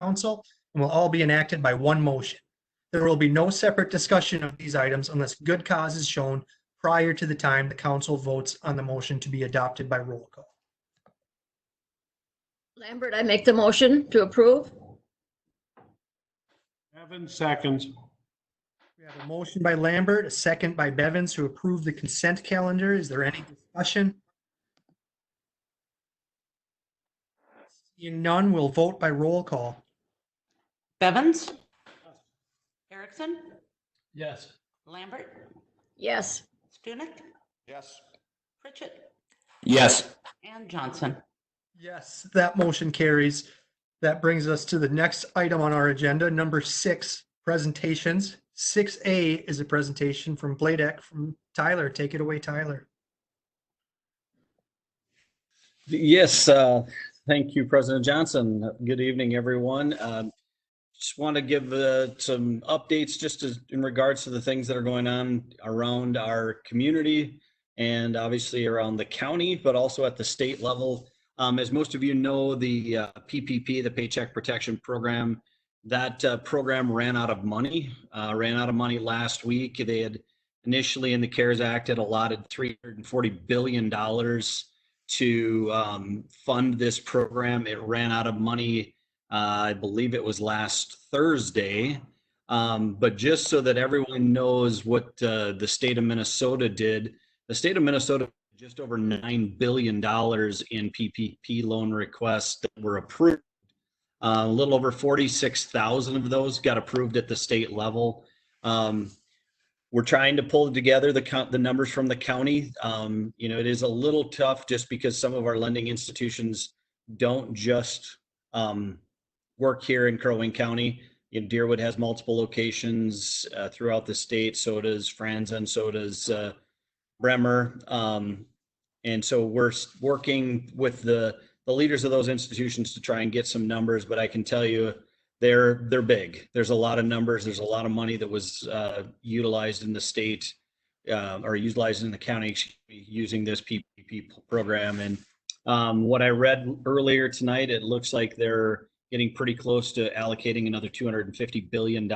council and will all be enacted by one motion. There will be no separate discussion of these items unless good cause is shown prior to the time the council votes on the motion to be adopted by roll call. Lambert, I make the motion to approve. Evans seconds. We have a motion by Lambert, a second by Bevins to approve the consent calendar. Is there any discussion? Seeing none, we'll vote by roll call. Bevins? Erickson? Yes. Lambert? Yes. Stunek? Yes. Pritchett? Yes. And Johnson? Yes, that motion carries. That brings us to the next item on our agenda, number 6, presentations. 6A is a presentation from Bladek from Tyler. Take it away, Tyler. Yes, thank you, President Johnson. Good evening, everyone. Just want to give some updates just in regards to the things that are going on around our community and obviously around the county, but also at the state level. As most of you know, the PPP, the Paycheck Protection Program, that program ran out of money last week. They had initially in the CARES Act had allotted $340 billion to fund this program. It ran out of money, I believe it was last Thursday. But just so that everyone knows what the state of Minnesota did, the state of Minnesota just over $9 billion in PPP loan requests that were approved. A little over 46,000 of those got approved at the state level. We're trying to pull together the numbers from the county. It is a little tough just because some of our lending institutions don't just work here in Crow Wing County. Deerwood has multiple locations throughout the state. So does Franz and so does Bremer. And so we're working with the leaders of those institutions to try and get some numbers, but I can tell you they're big. There's a lot of numbers. There's a lot of money that was utilized in the state or utilized in the county using this PPP program. And what I read earlier tonight, it looks like they're getting pretty close to allocating another $250 billion.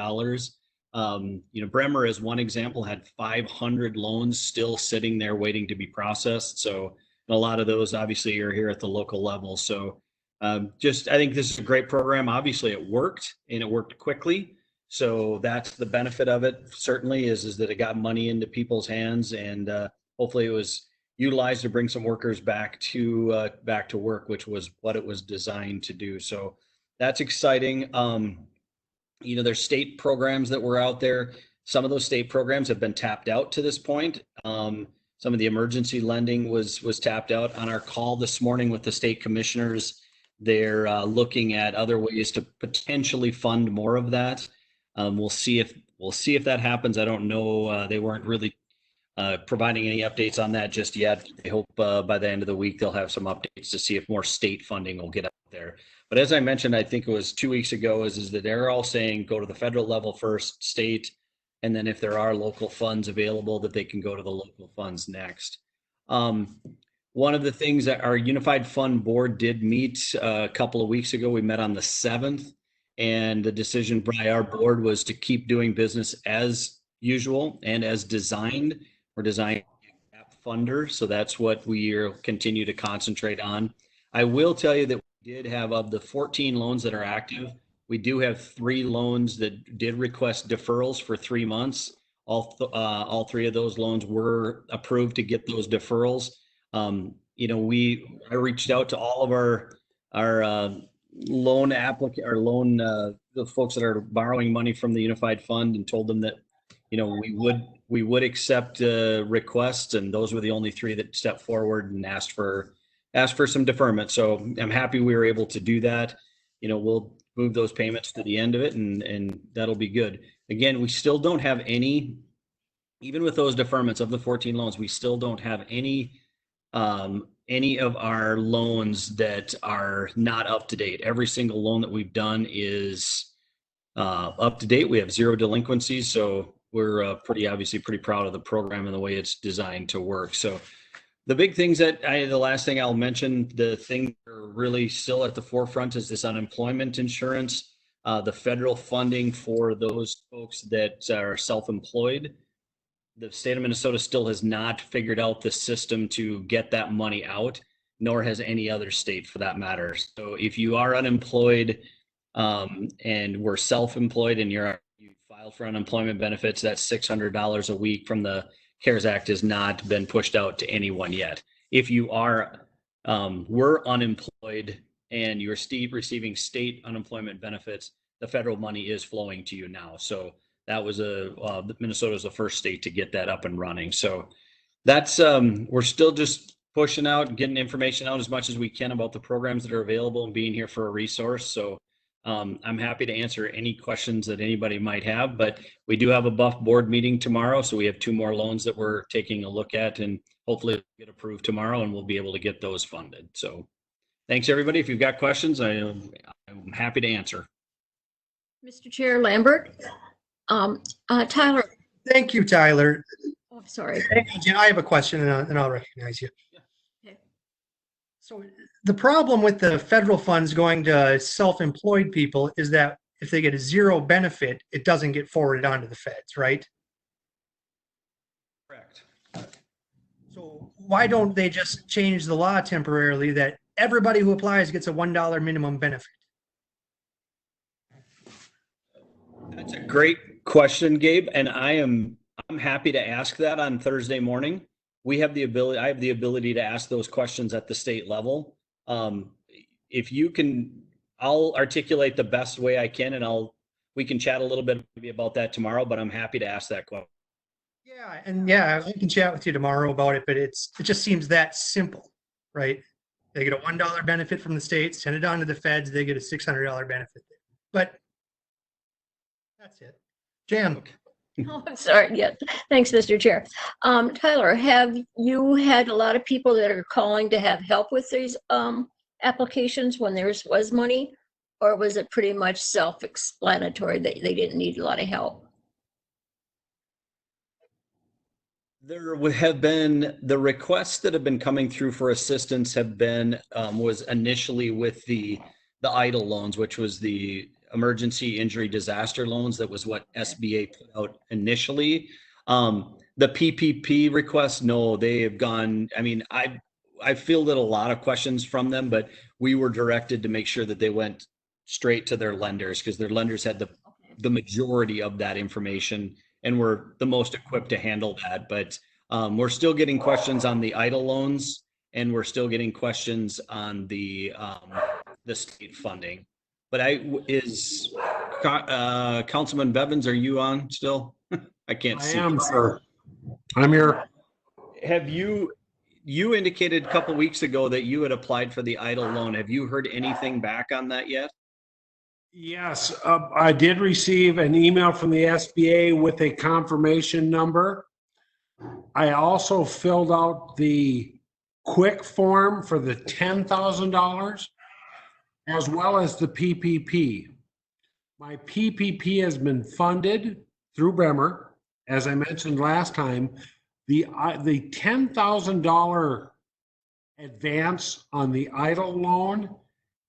Bremer, as one example, had 500 loans still sitting there waiting to be processed. So a lot of those obviously are here at the local level. So I think this is a great program. Obviously it worked and it worked quickly. So that's the benefit of it certainly is that it got money into people's hands and hopefully it was utilized to bring some workers back to work, which was what it was designed to do. So that's exciting. There's state programs that were out there. Some of those state programs have been tapped out to this point. Some of the emergency lending was tapped out. On our call this morning with the state commissioners, they're looking at other ways to potentially fund more of that. We'll see if that happens. I don't know. They weren't really providing any updates on that just yet. I hope by the end of the week they'll have some updates to see if more state funding will get out there. But as I mentioned, I think it was 2 weeks ago, is that they're all saying go to the federal level first, state, and then if there are local funds available, that they can go to the local funds next. One of the things that our Unified Fund Board did meet a couple of weeks ago, we met on the 7th, and the decision by our board was to keep doing business as usual and as designed. We're designing a gap funder, so that's what we continue to concentrate on. I will tell you that we did have, of the 14 loans that are active, we do have 3 loans that did request deferrals for 3 months. All 3 of those loans were approved to get those deferrals. I reached out to all of our loan the folks that are borrowing money from the Unified Fund and told them that, we would accept requests, and those were the only 3 that stepped forward and asked for some deferment. So I'm happy we were able to do that. We'll move those payments to the end of it, and that'll be good. Again, we still don't have any, even with those deferments of the 14 loans, we still don't have any of our loans that are not up to date. Every single loan that we've done is up to date. We have 0 delinquencies, so we're pretty proud of the program and the way it's designed to work. So the big things the last thing I'll mention, the thing that are really still at the forefront is this unemployment insurance. The federal funding for those folks that are self-employed, the state of Minnesota still has not figured out the system to get that money out, nor has any other state for that matter. So if you are unemployed and were self-employed and you filed for unemployment benefits, that $600 a week from the CARES Act has not been pushed out to anyone yet. If you were unemployed and you're receiving state unemployment benefits, the federal money is flowing to you now. So that was Minnesota is the first state to get that up and running. So that's we're still just pushing out, getting information out as much as we can about the programs that are available and being here for a resource. So I'm happy to answer any questions that anybody might have, but we do have a Buff board meeting tomorrow. So we have 2 more loans that we're taking a look at and hopefully get approved tomorrow and we'll be able to get those funded. So thanks everybody. If you've got questions, I'm happy to answer. Mr. Chair Lambert, Tyler, Thank you, Tyler. oh, sorry. Hang on, Jen, I have a question and I'll recognize you. Okay. So the problem with the federal funds going to self-employed people is that if they get a 0 benefit, it doesn't get forwarded onto the feds, right? Correct. So why don't they just change the law temporarily that everybody who applies gets a $1 minimum benefit? That's a great question, Gabe, and I'm happy to ask that on Thursday morning. I have the ability to ask those questions at the state level. If you can, I'll articulate the best way I can, and we can chat a little bit maybe about that tomorrow. But I'm happy to ask that question. Yeah, I can chat with you tomorrow about it, but it just seems that simple, right? They get a $1 benefit from the state, send it on to the feds, they get a $600 benefit. But that's it. Jan. Oh, I'm sorry. Yeah. Thanks, Mr. Chair. Tyler, have you had a lot of people that are calling to have help with these applications when there was money? Or was it pretty much self-explanatory that they didn't need a lot of help? There have been the requests that have been coming through for assistance have been was initially with the EIDL loans, which was the emergency injury disaster loans. That was what SBA put out initially. The PPP requests, no, they have gone. I mean, I fielded a lot of questions from them, but we were directed to make sure that they went straight to their lenders because their lenders had the majority of that information and were the most equipped to handle that. But we're still getting questions on the EIDL loans, and we're still getting questions on the state funding. But Councilman Bevins, are you on still? I can't see. I am, sir. I'm here. Have you indicated a couple weeks ago that you had applied for the EIDL loan? Have you heard anything back on that yet? Yes, I did receive an email from the SBA with a confirmation number. I also filled out the quick form for the $10,000 as well as the PPP. My PPP has been funded through Bremer. As I mentioned last time, the $10,000 advance on the EIDL loan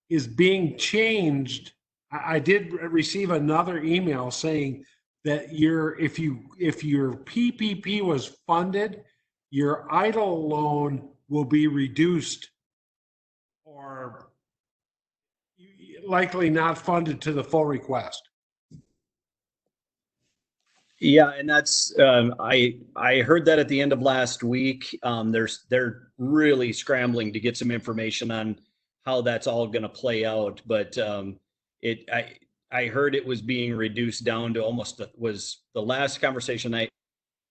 is being changed. I did receive another email saying that if your PPP was funded, your EIDL loan will be reduced or likely not funded to the full request. Yeah, and that's I heard that at the end of last week. They're really scrambling to get some information on how that's all going to play out, but I heard it was being reduced down to almost was the last conversation I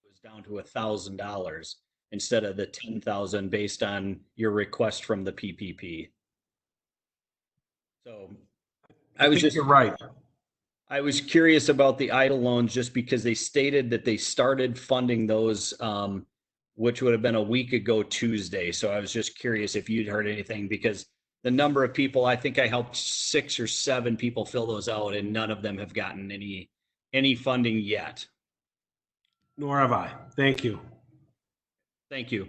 was down to $1,000 instead of the 10,000 based on your request from the PPP. So You're right. I was curious about the EIDL loans just because they stated that they started funding those, which would have been a week ago Tuesday. So I was just curious if you'd heard anything because the number of people, I think I helped 6 or 7 people fill those out and none of them have gotten any funding yet. Nor have I. Thank you. Thank you.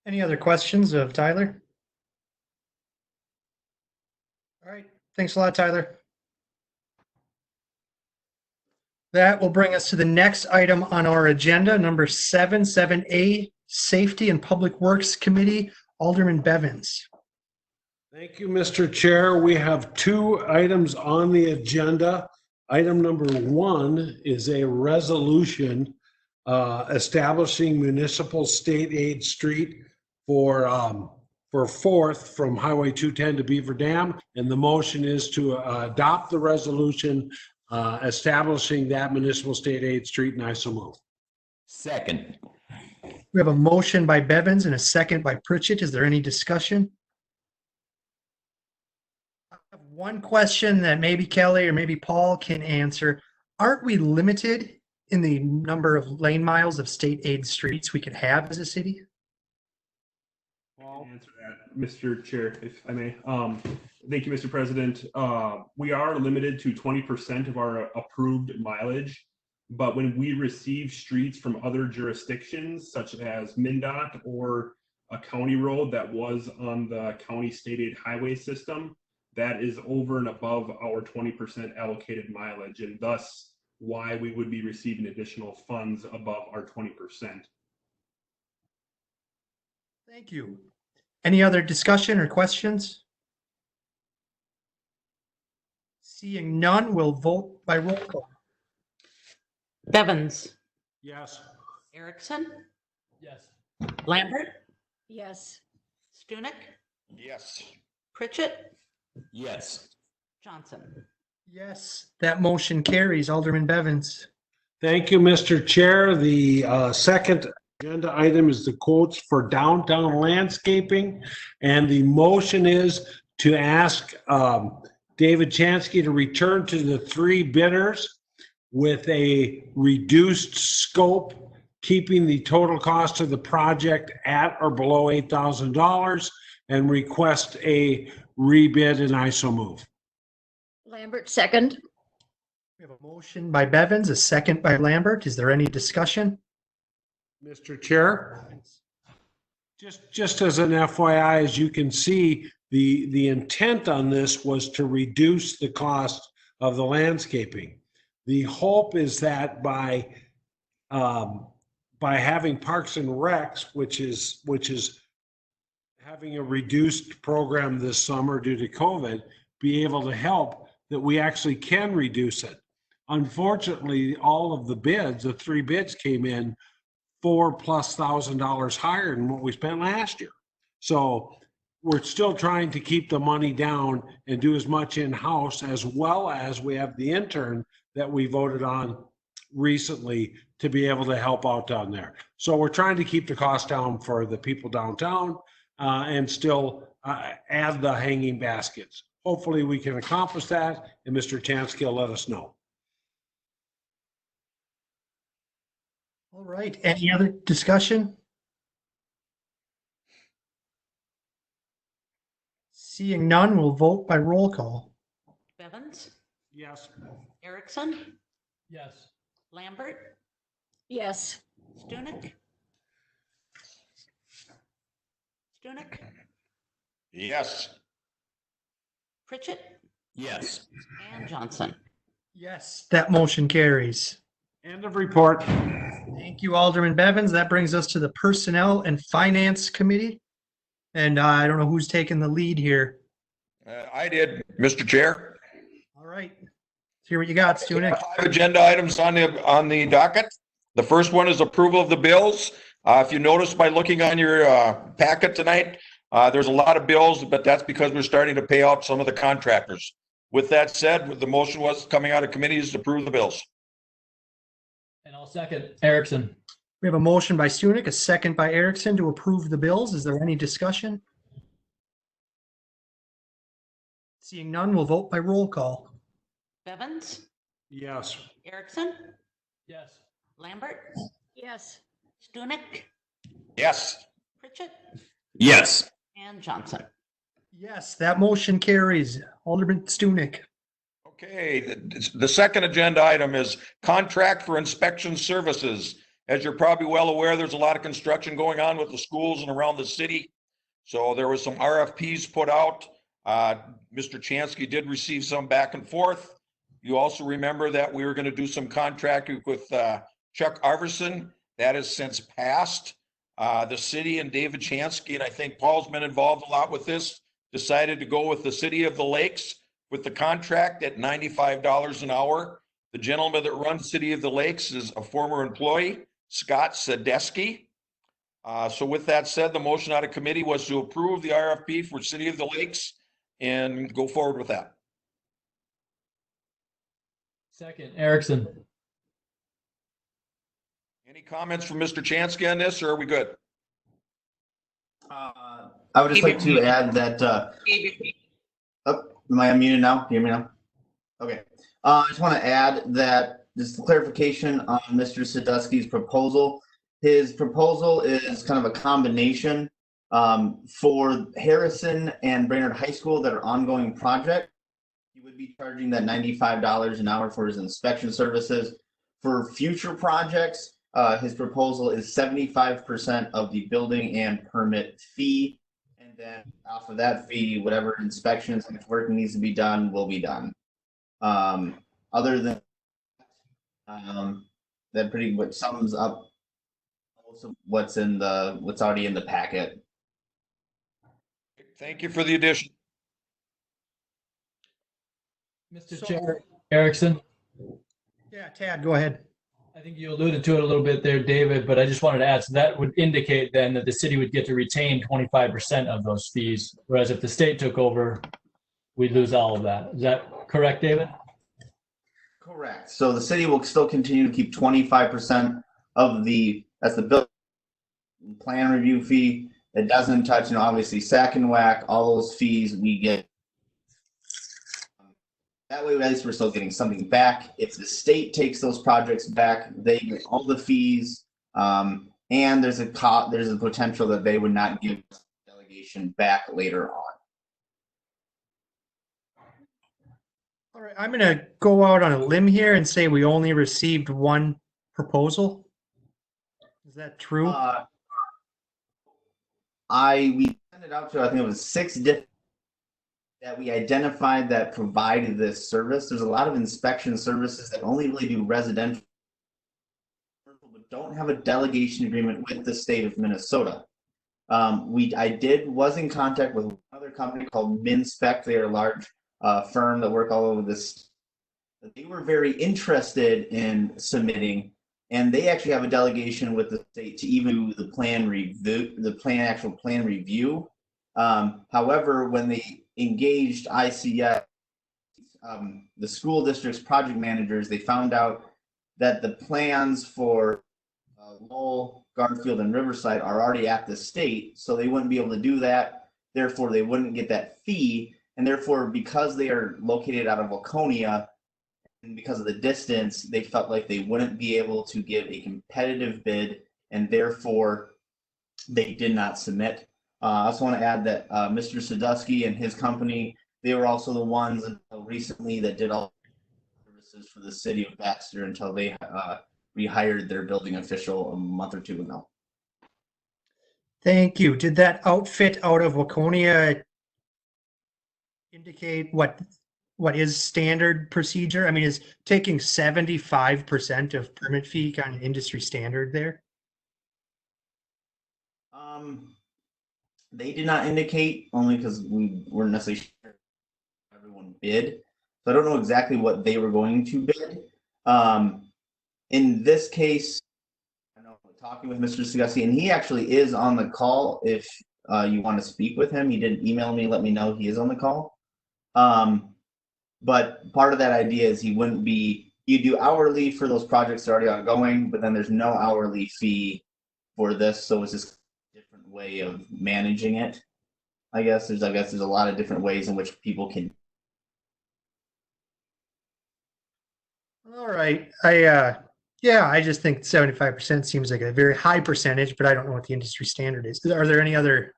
Any other questions of Tyler? All right. Thanks a lot, Tyler. That will bring us to the next item on our agenda, number 7A, Safety and Public Works Committee, Alderman Bevins. Thank you, Mr. Chair. We have two items on the agenda. Item number one is a resolution establishing municipal state aid street for Fourth from Highway 210 to Beaver Dam. And the motion is to adopt the resolution establishing that municipal state aid street, and I so move. Second. We have a motion by Bevins and a second by Pritchett. Is there any discussion? I have one question that maybe Kelly or maybe Paul can answer. Aren't we limited in the number of lane miles of state aid streets we could have as a city? I'll answer that, Mr. Chair, if I may. Thank you, Mr. President. We are limited to 20% of our approved mileage, but when we receive streets from other jurisdictions, such as MnDOT or a county road that was on the county state aid highway system, that is over and above our 20% allocated mileage, and thus why we would be receiving additional funds above our 20%. Thank you. Any other discussion or questions? Seeing none, we'll vote by roll call. Bevins, Yes. Erickson, Yes. Lambert, Yes. Stunek, Yes. Pritchett, Yes. Johnson. Yes, that motion carries. Alderman Bevins. Thank you, Mr. Chair. The second agenda item is the quotes for downtown landscaping. And the motion is to ask David Chansky to return to the three bidders with a reduced scope, keeping the total cost of the project at or below $8,000, and request a rebid, and I so move. Lambert, second. We have a motion by Bevins, a second by Lambert. Is there any discussion? Mr. Chair, just as an FYI, as you can see, the intent on this was to reduce the cost of the landscaping. The hope is that by having Parks and Recs, which is having a reduced program this summer due to COVID, be able to help, that we actually can reduce it. Unfortunately, all of the bids, the three bids came in $4,000+ higher than what we spent last year. So we're still trying to keep the money down and do as much in-house, as well as we have the intern that we voted on recently to be able to help out down there. So we're trying to keep the cost down for the people downtown and still add the hanging baskets. Hopefully we can accomplish that, and Mr. Chansky will let us know. All right, any other discussion? Seeing none, we'll vote by roll call. Bevins, Yes. Erickson, Yes. Lambert, Yes. Stunek, Yes. Pritchett, Yes. and Johnson. Yes, that motion carries. End of report. Thank you, Alderman Bevins. That brings us to the Personnel and Finance Committee. And I don't know who's taking the lead here. I did, Mr. Chair. All right, let's hear what you got, Stunek. 5 agenda items on the docket. The first one is approval of the bills. If you notice by looking on your packet tonight, there's a lot of bills, but that's because we're starting to pay out some of the contractors. With that said, the motion was coming out of committees to approve the bills. And I'll second Erickson. We have a motion by Stunek, a second by Erickson to approve the bills. Is there any discussion? Seeing none, we'll vote by roll call. Bevins, Yes. Erickson, Yes. Lambert, Yes. Stunek, Yes. Pritchett, Yes. and Johnson. Yes, that motion carries. Alderman Stunek. Okay, the second agenda item is contract for inspection services. As you're probably well aware, there's a lot of construction going on with the schools and around the city. So there was some RFPs put out. Mr. Chansky did receive some back and forth. You also remember that we were going to do some contracting with Chuck Arverson. That has since passed. The city and David Chansky, and I think Paul's been involved a lot with this, decided to go with the City of the Lakes with the contract at $95 an hour. The gentleman that runs City of the Lakes is a former employee, Scott Sadesky. So with that said, the motion out of committee was to approve the RFP for City of the Lakes and go forward with that. Second, Erickson. Any comments from Mr. Chansky on this, or are we good? I would just like to add that, oh, am I unmuted now? Can you hear me now? Okay. I just want to add that just clarification on Mr. Sadusky's proposal. His proposal is kind of a combination for Harrison and Brainerd High School that are ongoing projects. He would be charging that $95 an hour for his inspection services. For future projects, his proposal is 75% of the building and permit fee. And then off of that fee, whatever inspections and work needs to be done will be done. Other than that pretty much sums up most of what's already in the packet. Thank you for the addition. Mr. Chair, Erickson. Yeah, Tad, go ahead. I think you alluded to it a little bit there, David, but I just wanted to add, so that would indicate then that the city would get to retain 25% of those fees, whereas if the state took over, we'd lose all of that. Is that correct, David? Correct. So the city will still continue to keep 25% of that's the bill plan review fee. It doesn't touch, obviously SAC and WAC, all those fees we get. That way, at least we're still getting something back. If the state takes those projects back, they get all the fees, and there's a potential that they would not give delegation back later on. All right, I'm going to go out on a limb here and say we only received one proposal. Is that true? We sent it out to, I think it was 6 different that we identified that provided this service. There's a lot of inspection services that only really do residential, but don't have a delegation agreement with the state of Minnesota. I was in contact with another company called Minspec. They are a large firm that work all over this. They were very interested in submitting, and they actually have a delegation with the state to even do the plan review, actual plan review. However, when they engaged ICS, the school district's project managers, they found out that the plans for Lowell, Garfield, and Riverside are already at the state, so they wouldn't be able to do that. Therefore, they wouldn't get that fee, and therefore, because they are located out of Waconia, and because of the distance, they felt like they wouldn't be able to give a competitive bid, and therefore, they did not submit. I also want to add that Mr. Sadusky and his company, they were also the ones until recently that did all services for the city of Baxter until they rehired their building official a month or two ago. Thank you. Did that outfit out of Waconia indicate what is standard procedure? I mean, is taking 75% of permit fee kind of industry standard there? They did not indicate, only because we weren't necessarily sure everyone bid. So I don't know exactly what they were going to bid. In this case, I know talking with Mr. Sagussi, and he actually is on the call. If you want to speak with him, he did email me, let me know he is on the call. But part of that idea is you do hourly for those projects that are already ongoing, but then there's no hourly fee for this. So it's just a different way of managing it. I guess there's a lot of different ways in which people can. All right. I just think 75% seems like a very high percentage, but I don't know what the industry standard is. Are there any other?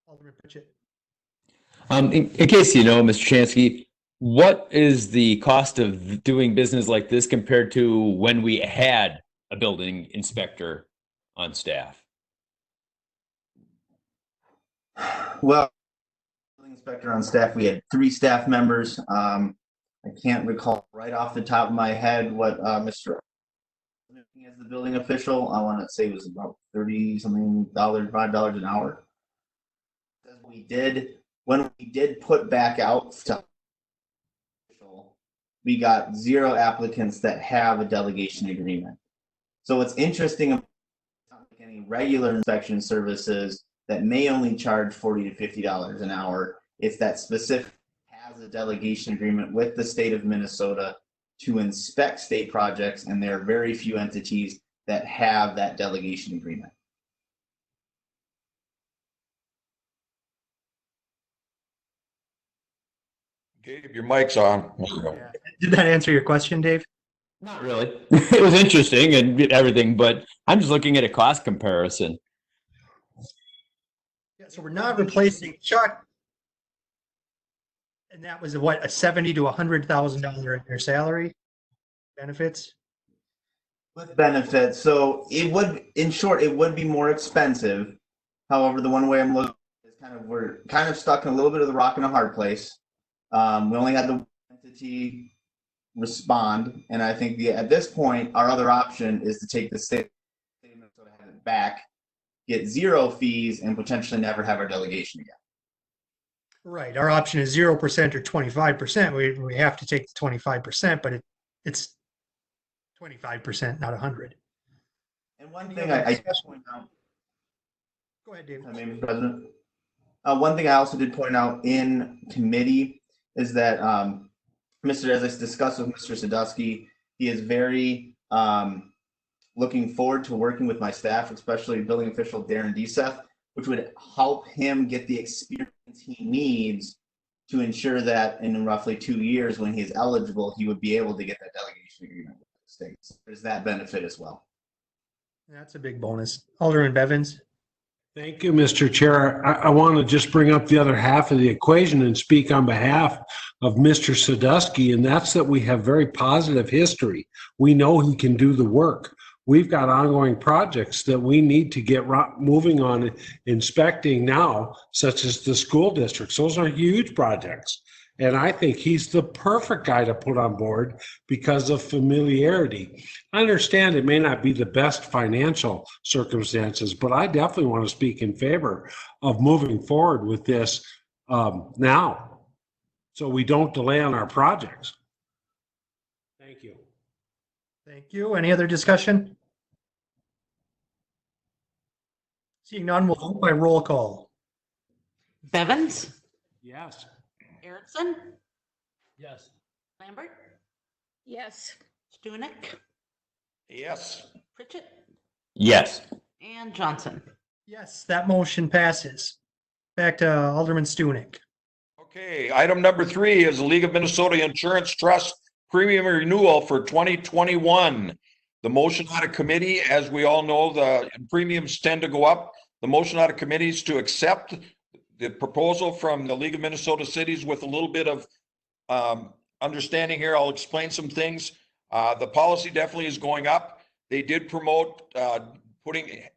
Alderman Pritchett. In case you know, Mr. Chansky, what is the cost of doing business like this compared to when we had a building inspector on staff? Well, inspector on staff. We had 3 staff members. I can't recall right off the top of my head what Mr. as the building official. I want to say it was about $30 something, $5 an hour. When we did put back out stuff, we got 0 applicants that have a delegation agreement. So what's interesting about any regular inspection services that may only charge $40 to $50 an hour, it's that specific has a delegation agreement with the state of Minnesota to inspect state projects, and there are very few entities that have that delegation agreement. Gabe, your mic's on. Yeah. Did that answer your question, Dave? Not really. It was interesting and everything, but I'm just looking at a cost comparison. Yeah, so we're not replacing Chuck. And that was what, a $70,000 to $100,000 in your salary benefits? With benefits, so it would, in short, it would be more expensive. However, the one way I'm looking is we're kind of stuck in a little bit of the rock and a hard place. We only had the entity respond, and I think at this point, our other option is to take the state of Minnesota, have it back, get 0 fees, and potentially never have our delegation again. Right. Our option is 0% or 25%. We have to take the 25%, but it's 25%, not 100. And one thing I did point out. Go ahead, David. Mr. President. One thing I also did point out in committee is that as I discussed with Mr. Sadusky, he is very looking forward to working with my staff, especially building official Darren Deseth, which would help him get the experience he needs to ensure that in roughly 2 years, when he is eligible, he would be able to get that delegation agreement with the states. There's that benefit as well. That's a big bonus. Alderman Bevins. Thank you, Mr. Chair. I want to just bring up the other half of the equation and speak on behalf of Mr. Sadusky, and that's that we have very positive history. We know he can do the work. We've got ongoing projects that we need to get moving on inspecting now, such as the school districts. Those are huge projects. And I think he's the perfect guy to put on board because of familiarity. I understand it may not be the best financial circumstances, but I definitely want to speak in favor of moving forward with this now, so we don't delay on our projects. Thank you. Thank you. Any other discussion? Seeing none, we'll vote by roll call. Bevins, Yes. Erickson, Yes. Lambert, Yes. Stunek, Yes. Pritchett, Yes. and Johnson. Yes, that motion passes. Back to Alderman Stunek. Okay, item number 3 is the League of Minnesota Insurance Trust premium renewal for 2021. The motion out of committee, as we all know, the premiums tend to go up. The motion out of committee is to accept the proposal from the League of Minnesota Cities with a little bit of understanding here. I'll explain some things. The policy definitely is going up. They did promote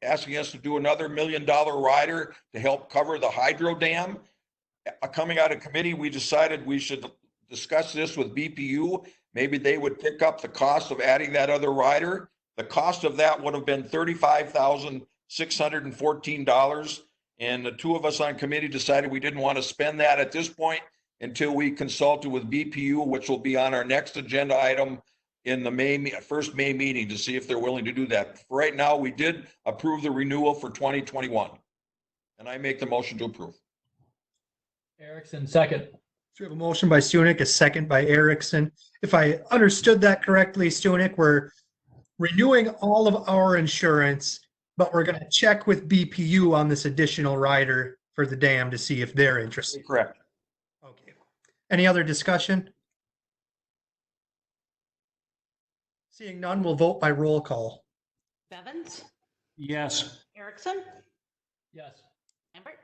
asking us to do another $1 million rider to help cover the hydro dam. Coming out of committee, we decided we should discuss this with BPU. Maybe they would pick up the cost of adding that other rider. The cost of that would have been $35,614. And the 2 of us on committee decided we didn't want to spend that at this point until we consulted with BPU, which will be on our next agenda item in the first May meeting, to see if they're willing to do that. For right now, we did approve the renewal for 2021. And I make the motion to approve. Erickson, second. So we have a motion by Stunek, a second by Erickson. If I understood that correctly, Stunek, we're renewing all of our insurance, but we're going to check with BPU on this additional rider for the dam to see if they're interested. Correct. Okay. Any other discussion? Seeing none, we'll vote by roll call. Bevins, Yes. Erickson, Yes. Lambert,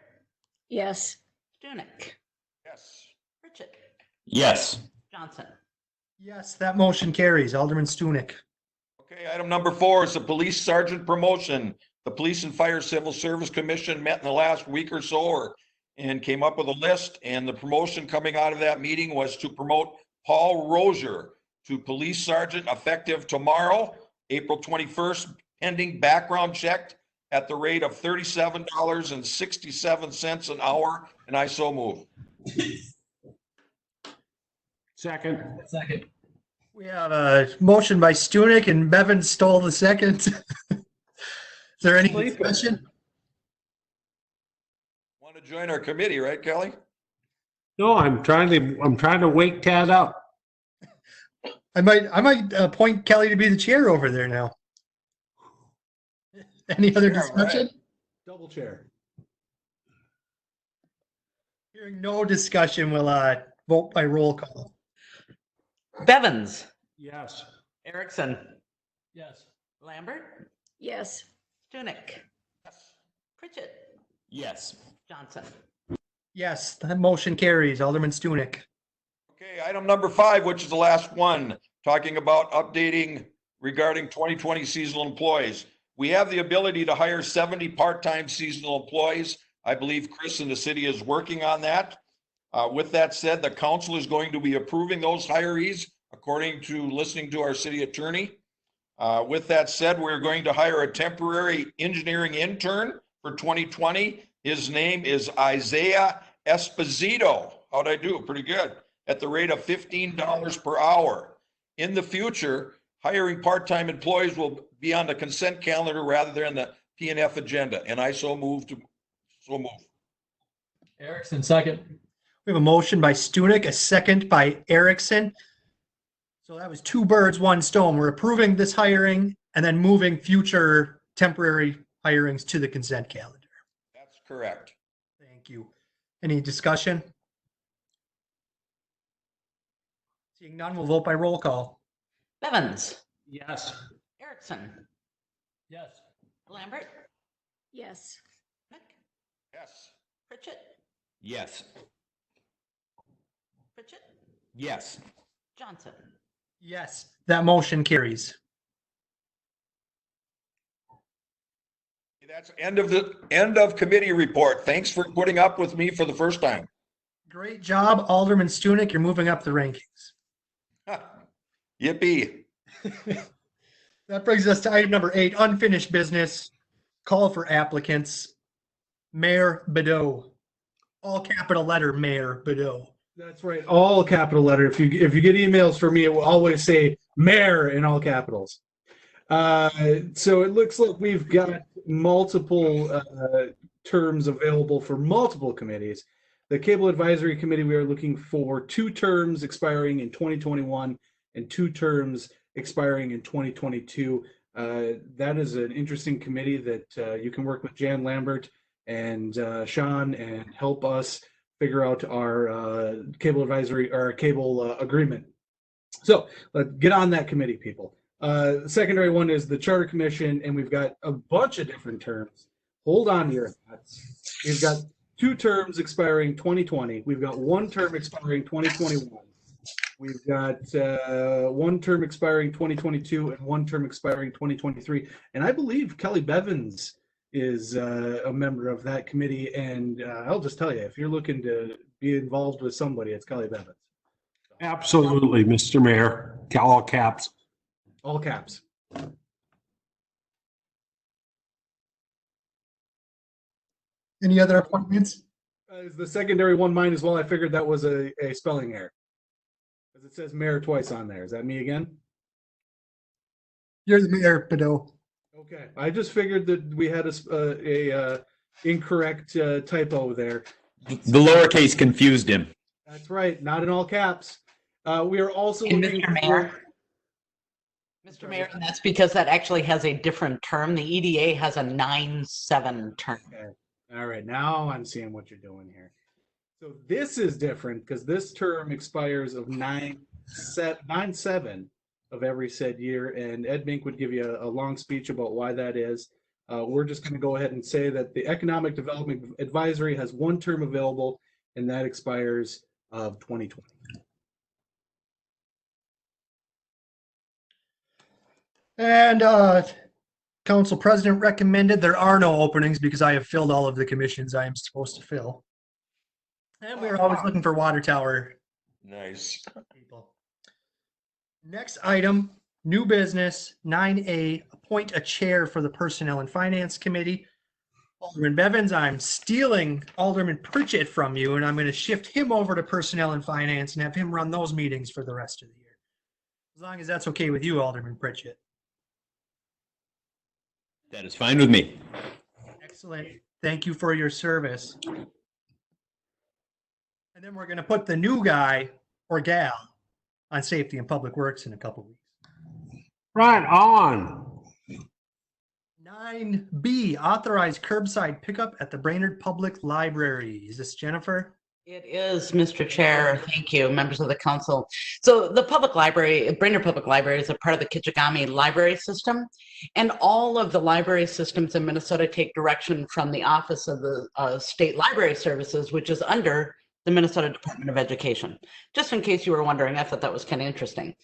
Yes. Stunek, Yes. Pritchett, Yes. Johnson. Yes, that motion carries. Alderman Stunek. Okay, item number 4 is the police sergeant promotion. The Police and Fire Civil Service Commission met in the last week or so, or and came up with a list. And the promotion coming out of that meeting was to promote Paul Rozier to police sergeant effective tomorrow, April 21st, pending background check at the rate of $37.67 an hour. And I so move. Second. Second. We have a motion by Stunek and Bevan stole the second. Is there any discussion? Want to join our committee, right, Kelly? No, I'm trying to wake Tad up. I might appoint Kelly to be the chair over there now. Any other Yeah, discussion? right. Double chair. Hearing no discussion, we'll vote by roll call. Bevins, Yes. Erickson, Yes. Lambert, Yes. Stunek, Pritchett, Yes. Johnson. Yes, that motion carries. Alderman Stunek. Okay, item number 5, which is the last one, talking about updating regarding 2020 seasonal employees. We have the ability to hire 70 part-time seasonal employees. I believe Chris in the city is working on that. With that said, the council is going to be approving those hirees according to listening to our city attorney. With that said, we're going to hire a temporary engineering intern for 2020. His name is Isaiah Esposito. How'd I do? Pretty good. At the rate of $15 per hour. In the future, hiring part-time employees will be on the consent calendar rather than the P&F agenda. And I so move. Erickson, second. We have a motion by Stunek, a second by Erickson. So that was 2 birds, 1 stone. We're approving this hiring and then moving future temporary hirings to the consent calendar. That's correct. Thank you. Any discussion? Seeing none, we'll vote by roll call. Bevins, Yes. Erickson, Yes. Lambert, Yes. Stunek, Yes. Pritchett, Yes. Pritchett, Yes. Johnson. Yes, that motion carries. That's end of committee report. Thanks for putting up with me for the first time. Great job, Alderman Stunek. You're moving up the rankings. Yippee. That brings us to item number 8, unfinished business. Call for applicants. Mayor Bedeau. All capital letter, Mayor Bedeau. That's right, all capital letter. If you get emails from me, it will always say mayor in all capitals. So it looks like we've got multiple terms available for multiple committees. The Cable Advisory Committee, we are looking for 2 terms expiring in 2021 and 2 terms expiring in 2022. That is an interesting committee that you can work with Jan Lambert and Sean and help us figure out our cable advisory or cable agreement. So let's get on that committee, people. The secondary one is the Charter Commission, and we've got a bunch of different terms. Hold on to your thoughts. We've got 2 terms expiring 2020. We've got 1 term expiring 2021. We've got 1 term expiring 2022 and 1 term expiring 2023. And I believe Kelly Bevins is a member of that committee. And I'll just tell you, if you're looking to be involved with somebody, it's Kelly Bevins. Absolutely, Mr. Mayor. All caps. All caps. Any other appointments? Is the secondary one mine as well? I figured that was a spelling error. Because it says mayor twice on there. Is that me again? You're the Mayor Bedeau. Okay. I just figured that we had a incorrect typo there. The lowercase confused him. That's right. Not in all caps. We are also And looking Mr. Mayor? Mr. Mayor, and that's because that actually has a different term. The EDA has a 9/7 term. Okay. All right. Now I'm seeing what you're doing here. So this is different because this term expires of 9/7 of every said year, and Ed Mink would give you a long speech about why that is. We're just going to go ahead and say that the Economic Development Advisory has 1 term available, and that expires of 2020. And Council President recommended there are no openings because I have filled all of the commissions I am supposed to fill. And we're always looking for water tower Nice. people. Next item, new business, 9A, appoint a chair for the Personnel and Finance Committee. Alderman Bevins, I'm stealing Alderman Pritchett from you, and I'm going to shift him over to Personnel and Finance and have him run those meetings for the rest of the year. As long as that's okay with you, Alderman Pritchett. That is fine with me. Excellent. Thank you for your service. And then we're going to put the new guy or gal on Safety and Public Works in a couple weeks. Right on. 9B, authorize curbside pickup at the Brainerd Public Library. Is this Jennifer? It is, Mr. Chair. Thank you, members of the council. So the public library, Brainerd Public Library, is a part of the Kichigami library system. And all of the library systems in Minnesota take direction from the Office of the State Library Services, which is under the Minnesota Department of Education. Just in case you were wondering, I thought that was kind of interesting.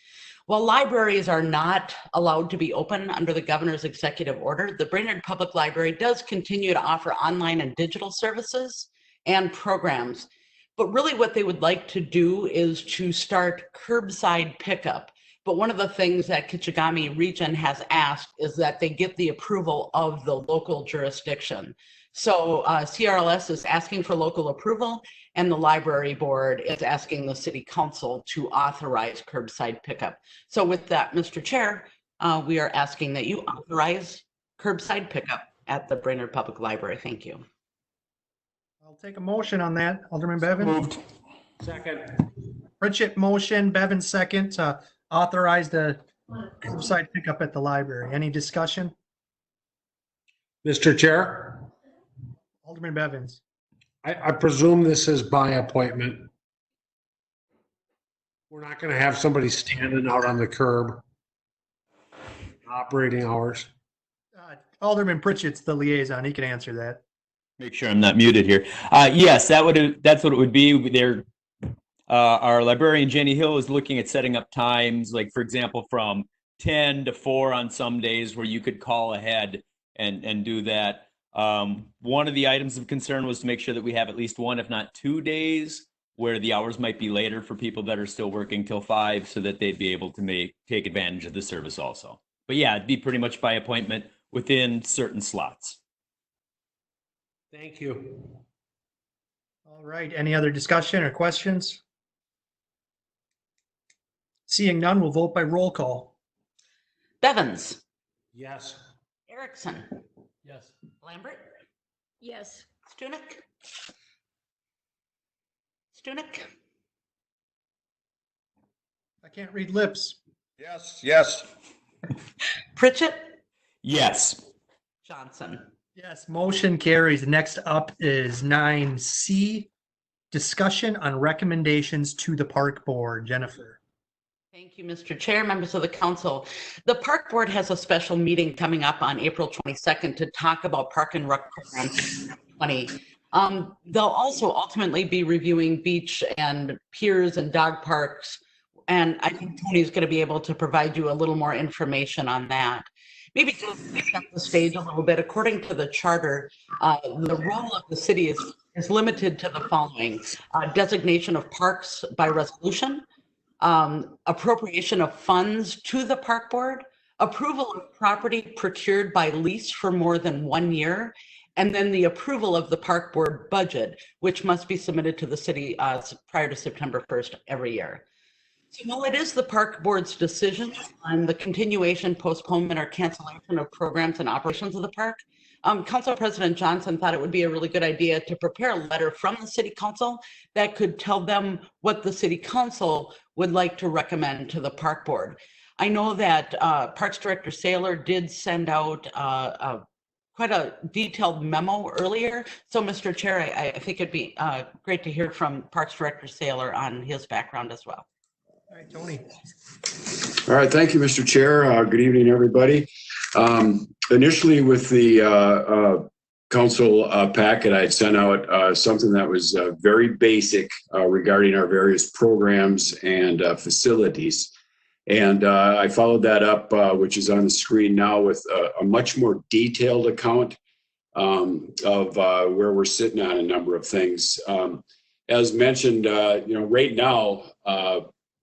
While libraries are not allowed to be open under the governor's executive order, the Brainerd Public Library does continue to offer online and digital services and programs. But really what they would like to do is to start curbside pickup. But one of the things that Kichigami region has asked is that they get the approval of the local jurisdiction. So CRLS is asking for local approval, and the library board is asking the city council to authorize curbside pickup. So with that, Mr. Chair, we are asking that you authorize curbside pickup at the Brainerd Public Library. Thank you. I'll take a motion on that. Alderman Bevins? Moved. Second. Pritchett motion, Bevins second to authorize the curbside pickup at the library. Any discussion? Mr. Chair, Alderman Bevins? I presume this is by appointment. We're not going to have somebody standing out on the curb. Operating hours. Alderman Pritchett's the liaison. He can answer that. Make sure I'm not muted here. Yes, that's what it would be. There, our librarian Jenny Hill is looking at setting up times, like for example, from 10 to 4 on some days where you could call ahead and do that. One of the items of concern was to make sure that we have at least one, if not 2 days, where the hours might be later for people that are still working till 5, so that they'd be able to take advantage of the service also. But yeah, it'd be pretty much by appointment within certain slots. Thank you. All right. Any other discussion or questions? Seeing none, we'll vote by roll call. Bevins, Yes. Erickson, Yes. Lambert, Yes. Stunek. Stunek, I can't read lips. Yes, yes. Pritchett, Yes. Johnson. Yes, motion carries. Next up is 9C, discussion on recommendations to the park board. Jennifer. Thank you, Mr. Chair, members of the council. The park board has a special meeting coming up on April 22nd to talk about Park and Rec Program 2020. They'll also ultimately be reviewing beach and piers and dog parks. And I think Tony's going to be able to provide you a little more information on that. Maybe to set the stage a little bit, according to the charter, the role of the city is limited to the following: designation of parks by resolution, appropriation of funds to the park board, approval of property procured by lease for more than 1 year, and then the approval of the park board budget, which must be submitted to the city prior to September 1st every year. So while it is the park board's decision on the continuation, postponement, or cancellation of programs and operations of the park, Council President Johnson thought it would be a really good idea to prepare a letter from the city council that could tell them what the city council would like to recommend to the park board. I know that Parks Director Saylor did send out quite a detailed memo earlier. So Mr. Chair, I think it'd be great to hear from Parks Director Saylor on his background as well. All right, Tony. All right, thank you, Mr. Chair. Good evening, everybody. Initially with the council packet, I had sent out something that was very basic regarding our various programs and facilities. And I followed that up, which is on the screen now, with a much more detailed account of where we're sitting on a number of things. as mentioned, right now,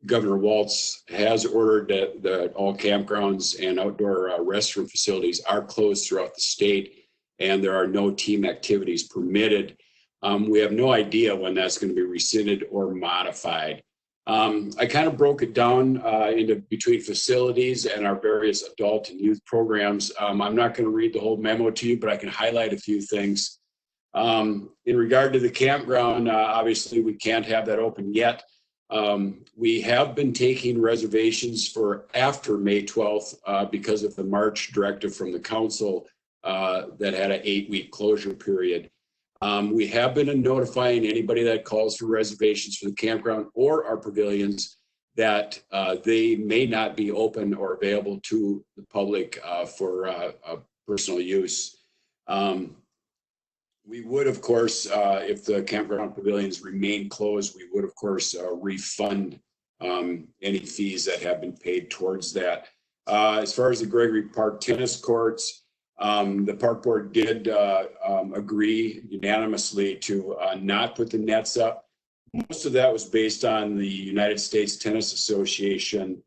Governor Walz has ordered that all campgrounds and outdoor restroom facilities are closed throughout the state, and there are no team activities permitted. We have no idea when that's going to be rescinded or modified. I kind of broke it down into between facilities and our various adult and youth programs. I'm not going to read the whole memo to you, but I can highlight a few things. In regard to the campground, obviously we can't have that open yet. We have been taking reservations for after May 12th because of the March directive from the council that had an 8-week closure period. We have been notifying anybody that calls for reservations for the campground or our pavilions that they may not be open or available to the public for personal use. We would, of course, if the campground pavilions remain closed, we would, of course, refund any fees that have been paid towards that. As far as the Gregory Park tennis courts, the park board did agree unanimously to not put the nets up. Most of that was based on the United States Tennis Association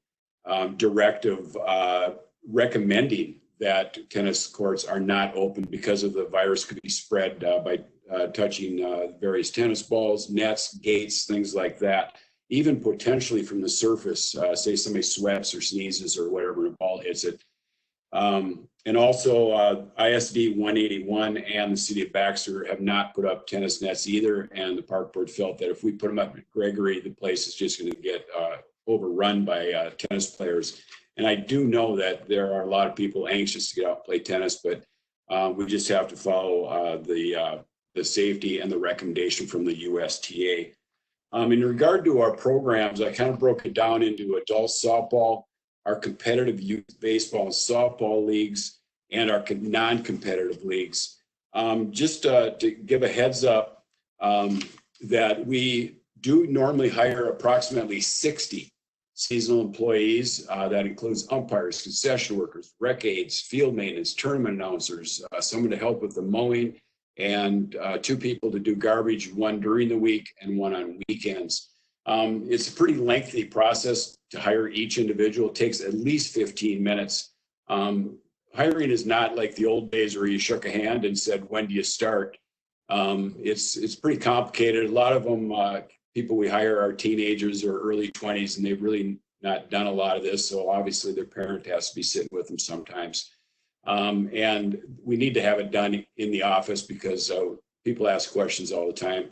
directive recommending that tennis courts are not open because of the virus could be spread by touching various tennis balls, nets, gates, things like that, even potentially from the surface, say somebody sweats or sneezes or whatever, and a ball hits it. And also ISD 181 and the city of Baxter have not put up tennis nets either. And the park board felt that if we put them up at Gregory, the place is just going to get overrun by tennis players. And I do know that there are a lot of people anxious to get out and play tennis, but we just have to follow the safety and the recommendation from the USTA. In regard to our programs, I kind of broke it down into adult softball, our competitive youth baseball and softball leagues, and our non-competitive leagues. Just to give a heads up that we do normally hire approximately 60 seasonal employees. That includes umpires, concession workers, rec aides, field maintenance, tournament announcers, someone to help with the mowing, and 2 people to do garbage, 1 during the week and 1 on weekends. It's a pretty lengthy process to hire each individual. It takes at least 15 minutes. Hiring is not like the old days where you shook a hand and said, when do you start? It's pretty complicated. A lot of them, people we hire are teenagers or early 20s, and they've really not done a lot of this. So obviously their parent has to be sitting with them sometimes. And we need to have it done in the office because people ask questions all the time.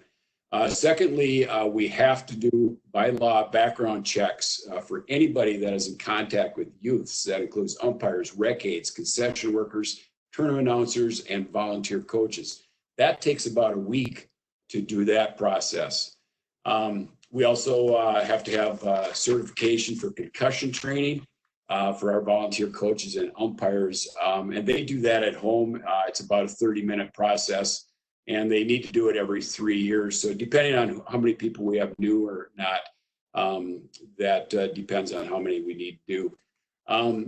Secondly, we have to do by law background checks for anybody that is in contact with youths. That includes umpires, rec aides, concession workers, tournament announcers, and volunteer coaches. That takes about a week to do that process. We also have to have certification for concussion training for our volunteer coaches and umpires, and they do that at home. It's about a 30-minute process, and they need to do it every 3 years. So depending on how many people we have new or not, that depends on how many we need to do.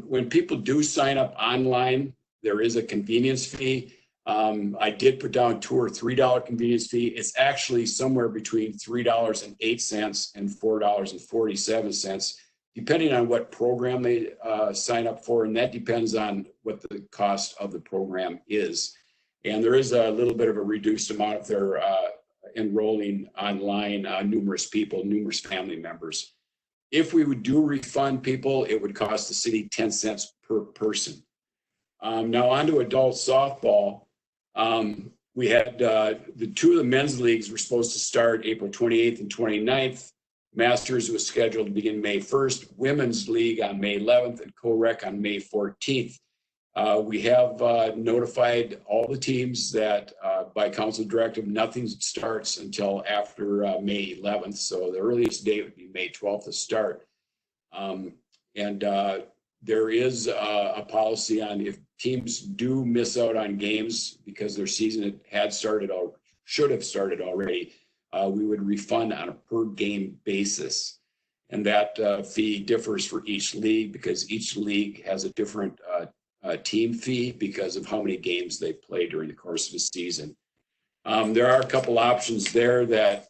When people do sign up online, there is a convenience fee. I did put down $2 or $3 convenience fee. It's actually somewhere between $3.08 and $4.47, depending on what program they sign up for, and that depends on what the cost of the program is. And there is a little bit of a reduced amount if they're enrolling online, numerous people, numerous family members. If we would do refund people, it would cost the city 10 cents per person. Now on to adult softball. We had the 2 of the men's leagues were supposed to start April 28th and 29th. Masters was scheduled to begin May 1st, Women's League on May 11th, and Co-Rec on May 14th. We have notified all the teams that by council directive, nothing starts until after May 11th. So the earliest date would be May 12th to start. There is a policy on if teams do miss out on games because their season had started or should have started already, we would refund on a per game basis. And that fee differs for each league because each league has a different team fee because of how many games they play during the course of the season. There are a couple options there that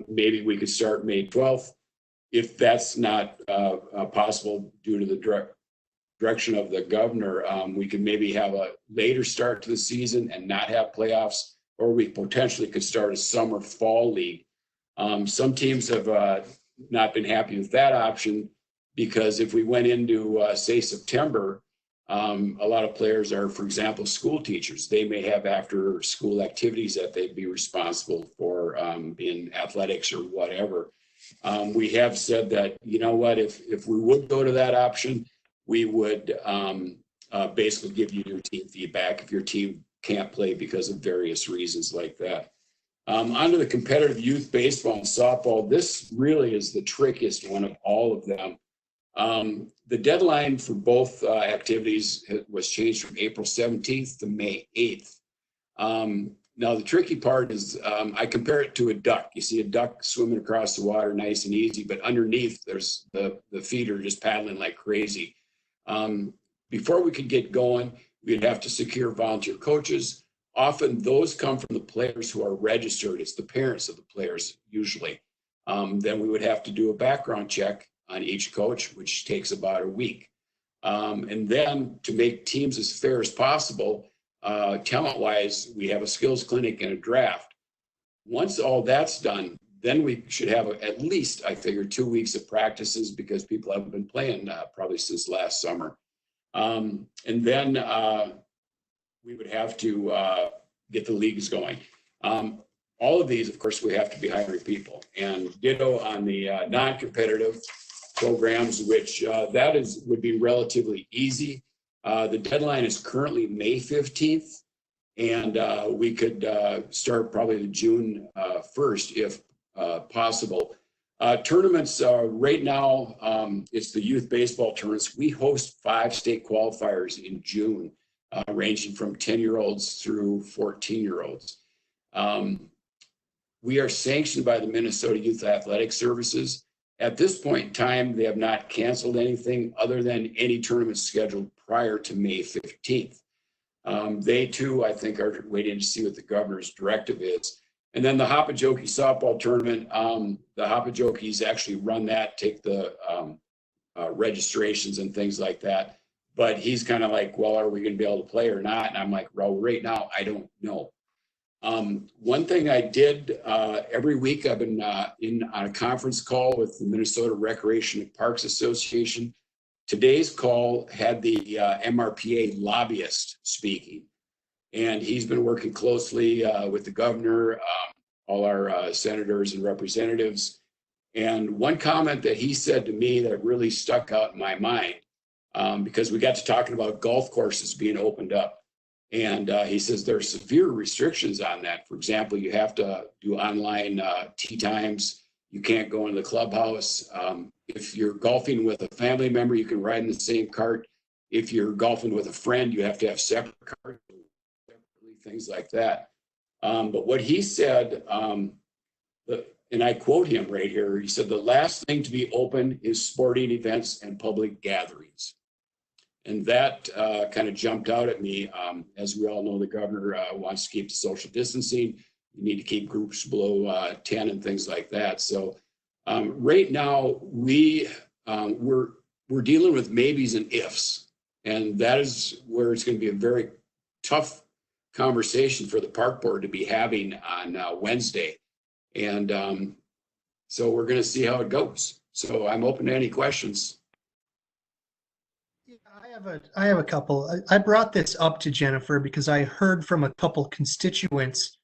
maybe we could start May 12th. If that's not possible due to the direction of the governor, we could maybe have a later start to the season and not have playoffs, or we potentially could start a summer fall league. Some teams have not been happy with that option because if we went into, say, September, a lot of players are, for example, school teachers. They may have after school activities that they'd be responsible for in athletics or whatever. We have said that, you know what, if we would go to that option, we would basically give you your team feedback if your team can't play because of various reasons like that. Onto the competitive youth baseball and softball, this really is the trickiest one of all of them. The deadline for both activities was changed from April 17th to May 8th. Now, the tricky part is I compare it to a duck. You see a duck swimming across the water nice and easy, but underneath there's the feet are just paddling like crazy. Before we could get going, we'd have to secure volunteer coaches. Often those come from the players who are registered. It's the parents of the players usually. Then we would have to do a background check on each coach, which takes about a week. And then to make teams as fair as possible, talent-wise, we have a skills clinic and a draft. Once all that's done, then we should have at least, I figure, 2 weeks of practices because people haven't been playing probably since last summer. And then we would have to get the leagues going. All of these, of course, we have to be hiring people. And ditto on the non-competitive programs, which would be relatively easy. The deadline is currently May 15th, and we could start probably June 1st if possible. Tournaments right now, it's the youth baseball tournaments. We host 5 state qualifiers in June, ranging from 10-year-olds through 14-year-olds. We are sanctioned by the Minnesota Youth Athletic Services. At this point in time, they have not canceled anything other than any tournaments scheduled prior to May 15th. They too, I think, are waiting to see what the governor's directive is. And then the Hoppajokie softball tournament, the Hoppajokies actually run that, take the registrations and things like that. But he's kind of like, well, are we going to be able to play or not? And I'm like, well, right now, I don't know. One thing I did every week, I've been on a conference call with the Minnesota Recreation and Parks Association. Today's call had the MRPA lobbyist speaking, and he's been working closely with the governor, all our senators and representatives. And one comment that he said to me that really stuck out in my mind, because we got to talking about golf courses being opened up. And he says there are severe restrictions on that. For example, you have to do online tee times. You can't go into the clubhouse. If you're golfing with a family member, you can ride in the same cart. If you're golfing with a friend, you have to have separate carts, things like that. But what he said, and I quote him right here, he said, the last thing to be open is sporting events and public gatherings. And that kind of jumped out at me. As we all know, the governor wants to keep the social distancing. You need to keep groups below 10 and things like that. So right now, we're dealing with maybes and ifs. And that is where it's going to be a very tough conversation for the park board to be having on Wednesday. And so we're going to see how it goes. So I'm open to any questions. I have a couple. I brought this up to Jennifer because I heard from a couple constituents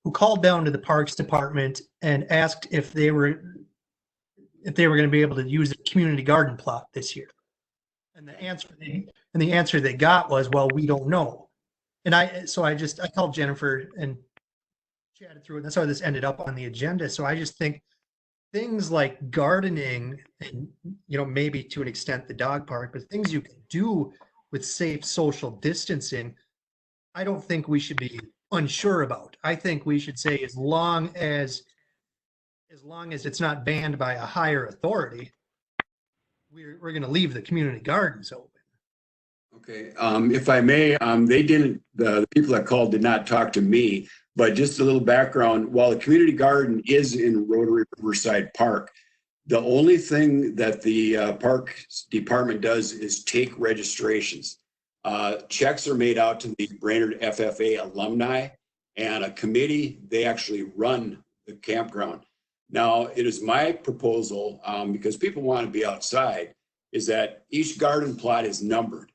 who called down to the Parks Department and asked if they were going to be able to use a community garden plot this year. And the answer they got was, well, we don't know. And I called Jennifer and chatted through it. That's how this ended up on the agenda. So I just think things like gardening and, maybe to an extent the dog park, but things you can do with safe social distancing, I don't think we should be unsure about. I think we should say as long as it's not banned by a higher authority, we're going to leave the community gardens open. Okay, if I may, they didn't, the people that called did not talk to me, but just a little background. While the community garden is in Rotary Riverside Park, the only thing that the park department does is take registrations. Checks are made out to the Brainerd FFA alumni and a committee. They actually run the campground. Now, it is my proposal, because people want to be outside, is that each garden plot is numbered.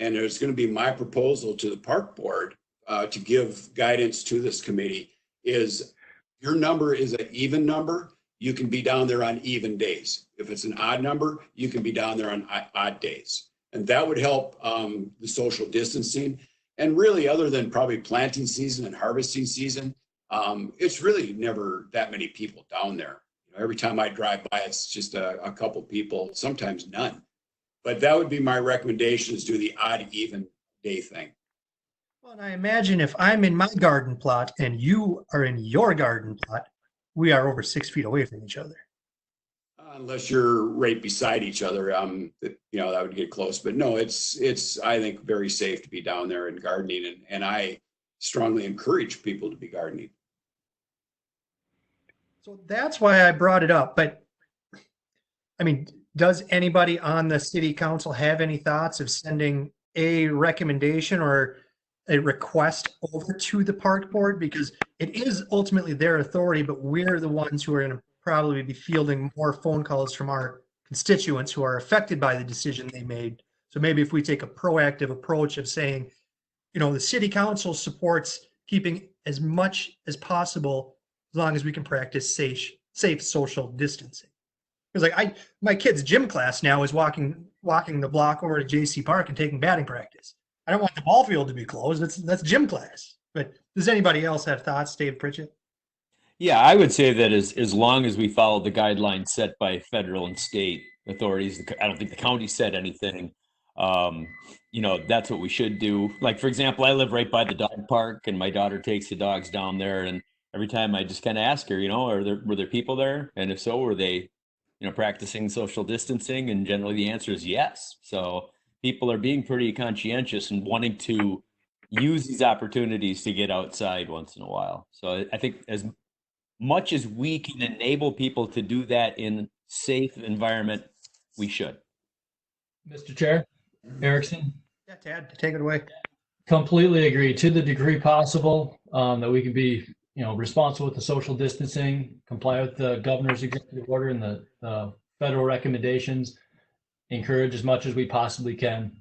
And it's going to be my proposal to the park board to give guidance to this committee is your number is an even number. You can be down there on even days. If it's an odd number, you can be down there on odd days. And that would help the social distancing. And really, other than probably planting season and harvesting season, it's really never that many people down there. You know, every time I drive by, it's just a couple people, sometimes none. But that would be my recommendation, is do the odd even day thing. Well, and I imagine if I'm in my garden plot and you are in your garden plot, we are over 6 feet away from each other. Unless you're right beside each other, you know, that would get close. But no, it's I think very safe to be down there and gardening, and I strongly encourage people to be gardening. So that's why I brought it up. But I mean, does anybody on the city council have any thoughts of sending a recommendation or a request over to the park board? Because it is ultimately their authority, but we're the ones who are going to probably be fielding more phone calls from our constituents who are affected by the decision they made. So maybe if we take a proactive approach of saying, you know, the city council supports keeping as much as possible as long as we can practice safe social distancing. Because like my kid's gym class now is walking the block over to JC Park and taking batting practice. I don't want the ball field to be closed. That's gym class. But does anybody else have thoughts, Dave Pritchett? Yeah, I would say that as long as we follow the guidelines set by federal and state authorities, I don't think the county said anything. You know, that's what we should do. Like, for example, I live right by the dog park, and my daughter takes the dogs down there. And every time I just kind of ask her, you know, were there people there? And if so, were they, you know, practicing social distancing? And generally the answer is yes. So people are being pretty conscientious and wanting to use these opportunities to get outside once in a while. So I think as much as we can enable people to do that in safe environment, we should. Mr. Chair, Erickson, Yeah, Tad, take it away. completely agree. To the degree possible, that we can be, you know, responsible with the social distancing, comply with the governor's executive order and the federal recommendations, encourage as much as we possibly can.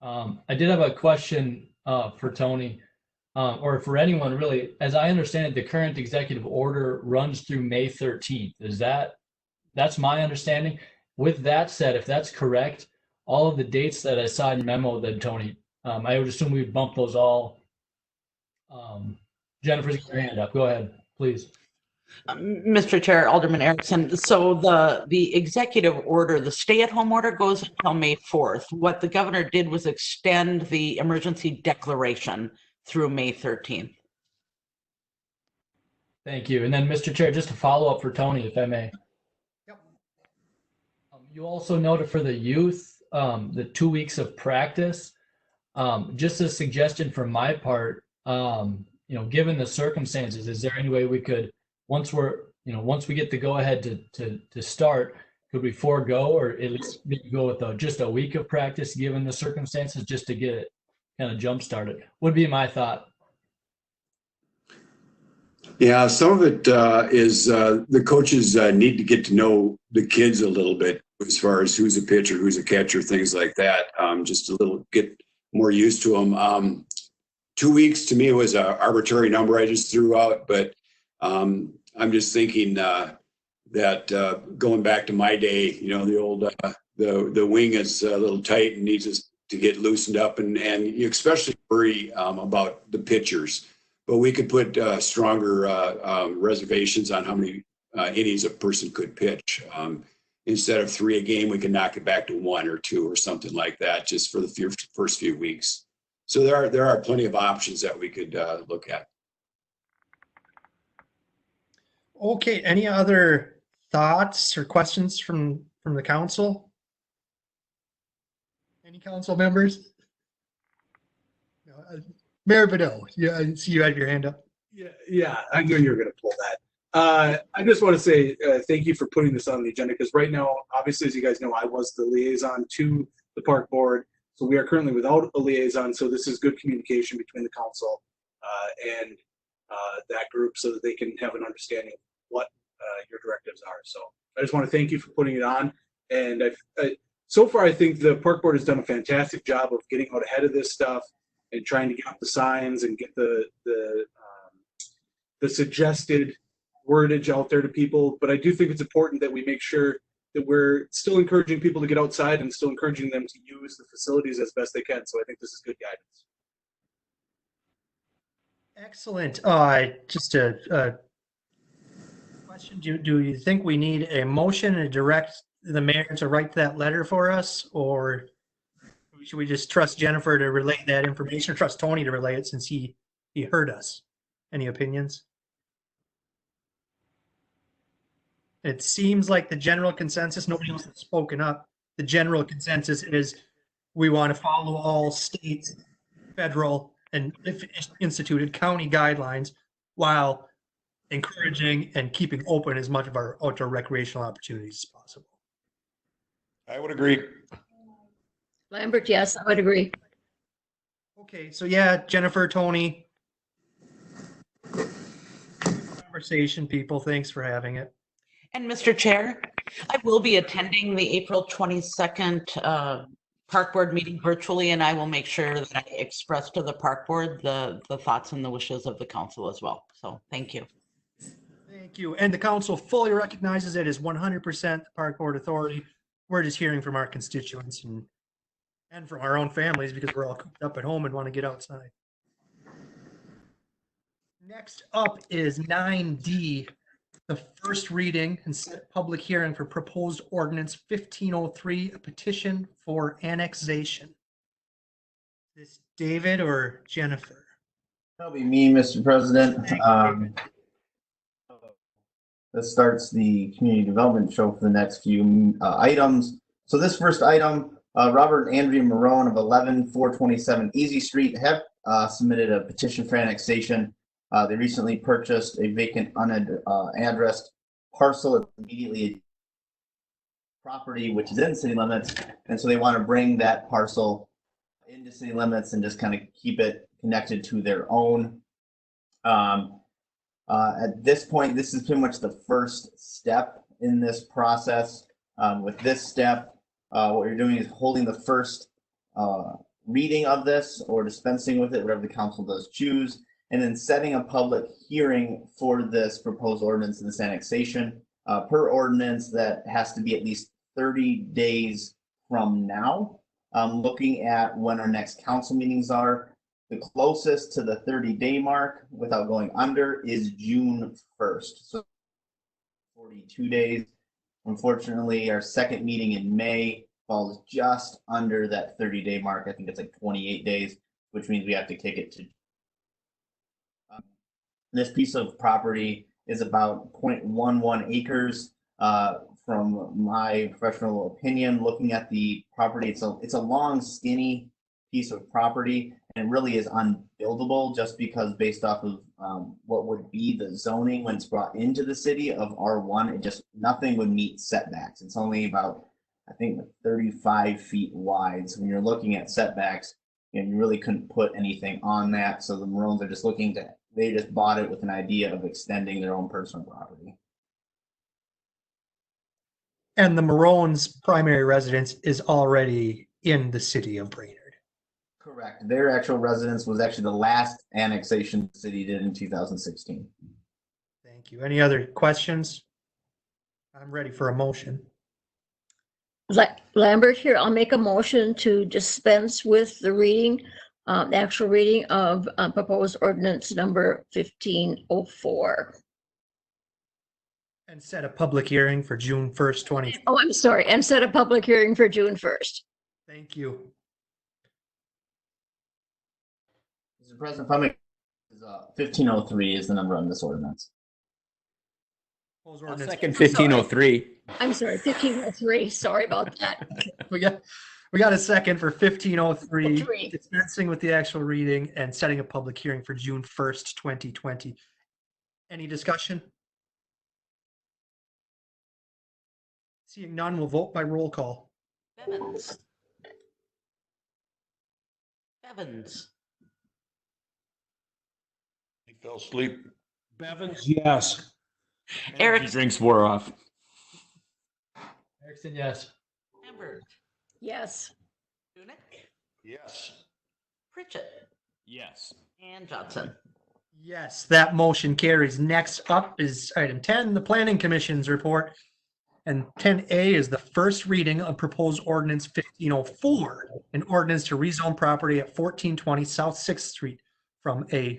I did have a question for Tony, or for anyone really. As I understand it, the current executive order runs through May 13th. That's my understanding. With that said, if that's correct, all of the dates that I saw in your memo then, Tony, I would assume we'd bump those all. Jennifer's got her hand up. Go ahead, please. Mr. Chair, Alderman Erickson, so the executive order, the stay-at-home order goes until May 4th. What the governor did was extend the emergency declaration through May 13th. Thank you. And then, Mr. Chair, just a follow-up for Tony, if I may. Yep. You also noted for the youth, the 2 weeks of practice. Just a suggestion from my part, you know, given the circumstances, is there any way we could, once we get the go ahead to start, could we forego or at least maybe go with just a week of practice given the circumstances, just to get it kind of jump started? Would be my thought. Yeah, some of it is the coaches need to get to know the kids a little bit as far as who's a pitcher, who's a catcher, things like that. Just a little, get more used to them. 2 weeks to me was an arbitrary number I just threw out, but I'm just thinking that going back to my day, you know, the old the wing is a little tight and needs us to get loosened up, and you especially worry about the pitchers. But we could put stronger reservations on how many innings a person could pitch. Instead of 3 a game, we can knock it back to 1 or 2 or something like that, just for the first few weeks. So there are plenty of options that we could look at. Okay, any other thoughts or questions from the council? Any council members? Mayor Vidal, yeah, I see you had your hand up. Yeah, I knew you were going to pull that. I just want to say thank you for putting this on the agenda because right now, obviously, as you guys know, I was the liaison to the park board. So we are currently without a liaison. So this is good communication between the council and that group so that they can have an understanding of what your directives are. So I just want to thank you for putting it on. And so far, I think the park board has done a fantastic job of getting out ahead of this stuff and trying to get up the signs and get the suggested wordage out there to people. But I do think it's important that we make sure that we're still encouraging people to get outside and still encouraging them to use the facilities as best they can. So I think this is good guidance. Excellent. Just a question. Do you think we need a motion to direct the mayor to write that letter for us, or should we just trust Jennifer to relay that information, or trust Tony to relay it since he heard us? Any opinions? It seems like the general consensus, nobody else has spoken up. The general consensus is we want to follow all state, federal, and if instituted county guidelines while encouraging and keeping open as much of our outdoor recreational opportunities as possible. I would agree. Lambert, yes, I would agree. Okay, so yeah, Jennifer, Tony. Conversation, people. Thanks for having it. And Mr. Chair, I will be attending the April 22nd Park Board meeting virtually, and I will make sure that I express to the Park Board the thoughts and the wishes of the council as well. So thank you. Thank you. And the council fully recognizes it is 100% the Park Board authority. We're just hearing from our constituents and from our own families because we're all cooped up at home and want to get outside. Next up is 9D, the first reading and set public hearing for proposed ordinance 1503, a petition for annexation. Is this David or Jennifer? That'll be me, Mr. President. This starts the community development show for the next few items. So this first item, Robert and Andrea Marone of 11427 Easy Street have submitted a petition for annexation. They recently purchased a vacant unaddressed parcel immediately property, which is in city limits. And so they want to bring that parcel into city limits and just kind of keep it connected to their own. At this point, this is pretty much the first step in this process. With this step, what you're doing is holding the first reading of this or dispensing with it, whatever the council does choose, and then setting a public hearing for this proposed ordinance and this annexation. Per ordinance, that has to be at least 30 days from now. Looking at when our next council meetings are, the closest to the 30-day mark without going under is June 1st. So 42 days. Unfortunately, our second meeting in May falls just under that 30-day mark. I think it's like 28 days, which means we have to kick it to. This piece of property is about 0.11 acres. From my professional opinion, looking at the property, it's a long, skinny piece of property, and really is unbuildable just because based off of what would be the zoning when it's brought into the city of R1, it just nothing would meet setbacks. It's only about, I think, 35 feet wide. So when you're looking at setbacks, you really couldn't put anything on that. So the Maroons are just they just bought it with an idea of extending their own personal property. And the Maroons' primary residence is already in the city of Brainerd. Correct. Their actual residence was actually the last annexation the city did in 2016. Thank you. Any other questions? I'm ready for a motion. Lambert here, I'll make a motion to dispense with the reading, the actual reading of proposed ordinance number 1504. And set a public hearing for June 1st, 2020. Oh, I'm sorry, and set a public hearing for June 1st. Thank you. Mr. President, if I may, 1503 is the number on this ordinance. Second 1503. I'm sorry, 1503. Sorry about that. We got a second for 1503, Three. dispensing with the actual reading and setting a public hearing for June 1st, 2020. Any discussion? Seeing none, we'll vote by roll call. Bevins. Bevins. He fell asleep. Bevins, yes. Eric. Drinks wore off. Erickson, yes. Lambert. Yes. Dunick. Yes. Pritchett. Yes. And Johnson. Yes, that motion carries. Next up is item 10, the Planning Commission's report. And 10A is the first reading of proposed ordinance 1504, an ordinance to rezone property at 1420 South 6th Street from a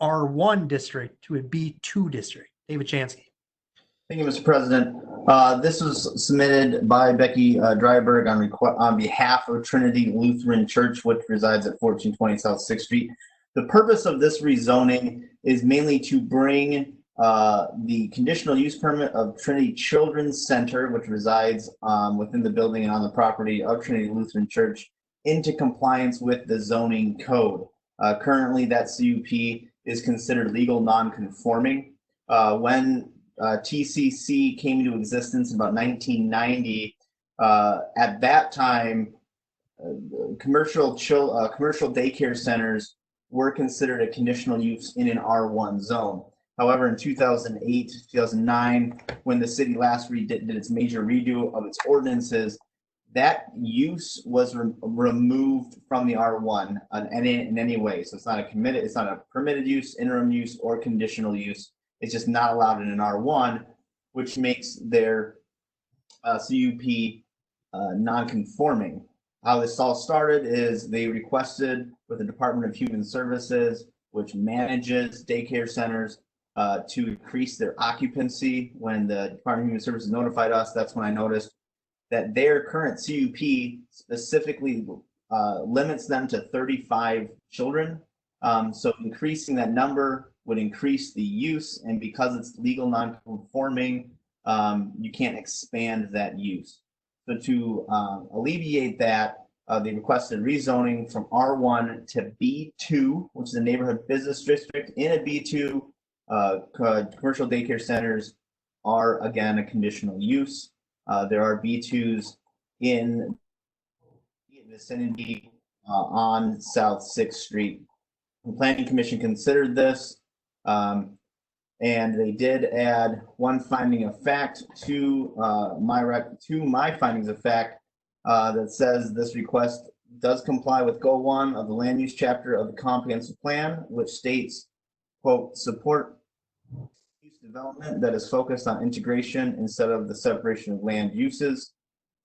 R1 district to a B2 district. David Chansky. Thank you, Mr. President. This was submitted by Becky Dryberg on behalf of Trinity Lutheran Church, which resides at 1420 South 6th Street. The purpose of this rezoning is mainly to bring the conditional use permit of Trinity Children's Center, which resides within the building and on the property of Trinity Lutheran Church, into compliance with the zoning code. Currently, that CUP is considered legal non-conforming. When TCC came into existence in about 1990. At that time, commercial daycare centers were considered a conditional use in an R1 zone. However, in 2008, 2009, when the city last did its major redo of its ordinances, that use was removed from the R1 in any way. So it's not a permitted use, interim use, or conditional use. It's just not allowed in an R1, which makes their CUP non-conforming. How this all started is they requested with the Department of Human Services, which manages daycare centers, to increase their occupancy. When the Department of Human Services notified us, that's when I noticed that their current CUP specifically limits them to 35 children. So increasing that number would increase the use, and because it's legal non-conforming, you can't expand that use. So to alleviate that, they requested rezoning from R1 to B2, which is a neighborhood business district. In a B2, commercial daycare centers are again a conditional use. There are B2s in the vicinity on South 6th Street. The Planning Commission considered this, and they did add one finding of fact to my findings of fact that says this request does comply with Goal 1 of the Land Use Chapter of the Comprehensive Plan, which states, quote, support use development that is focused on integration instead of the separation of land uses.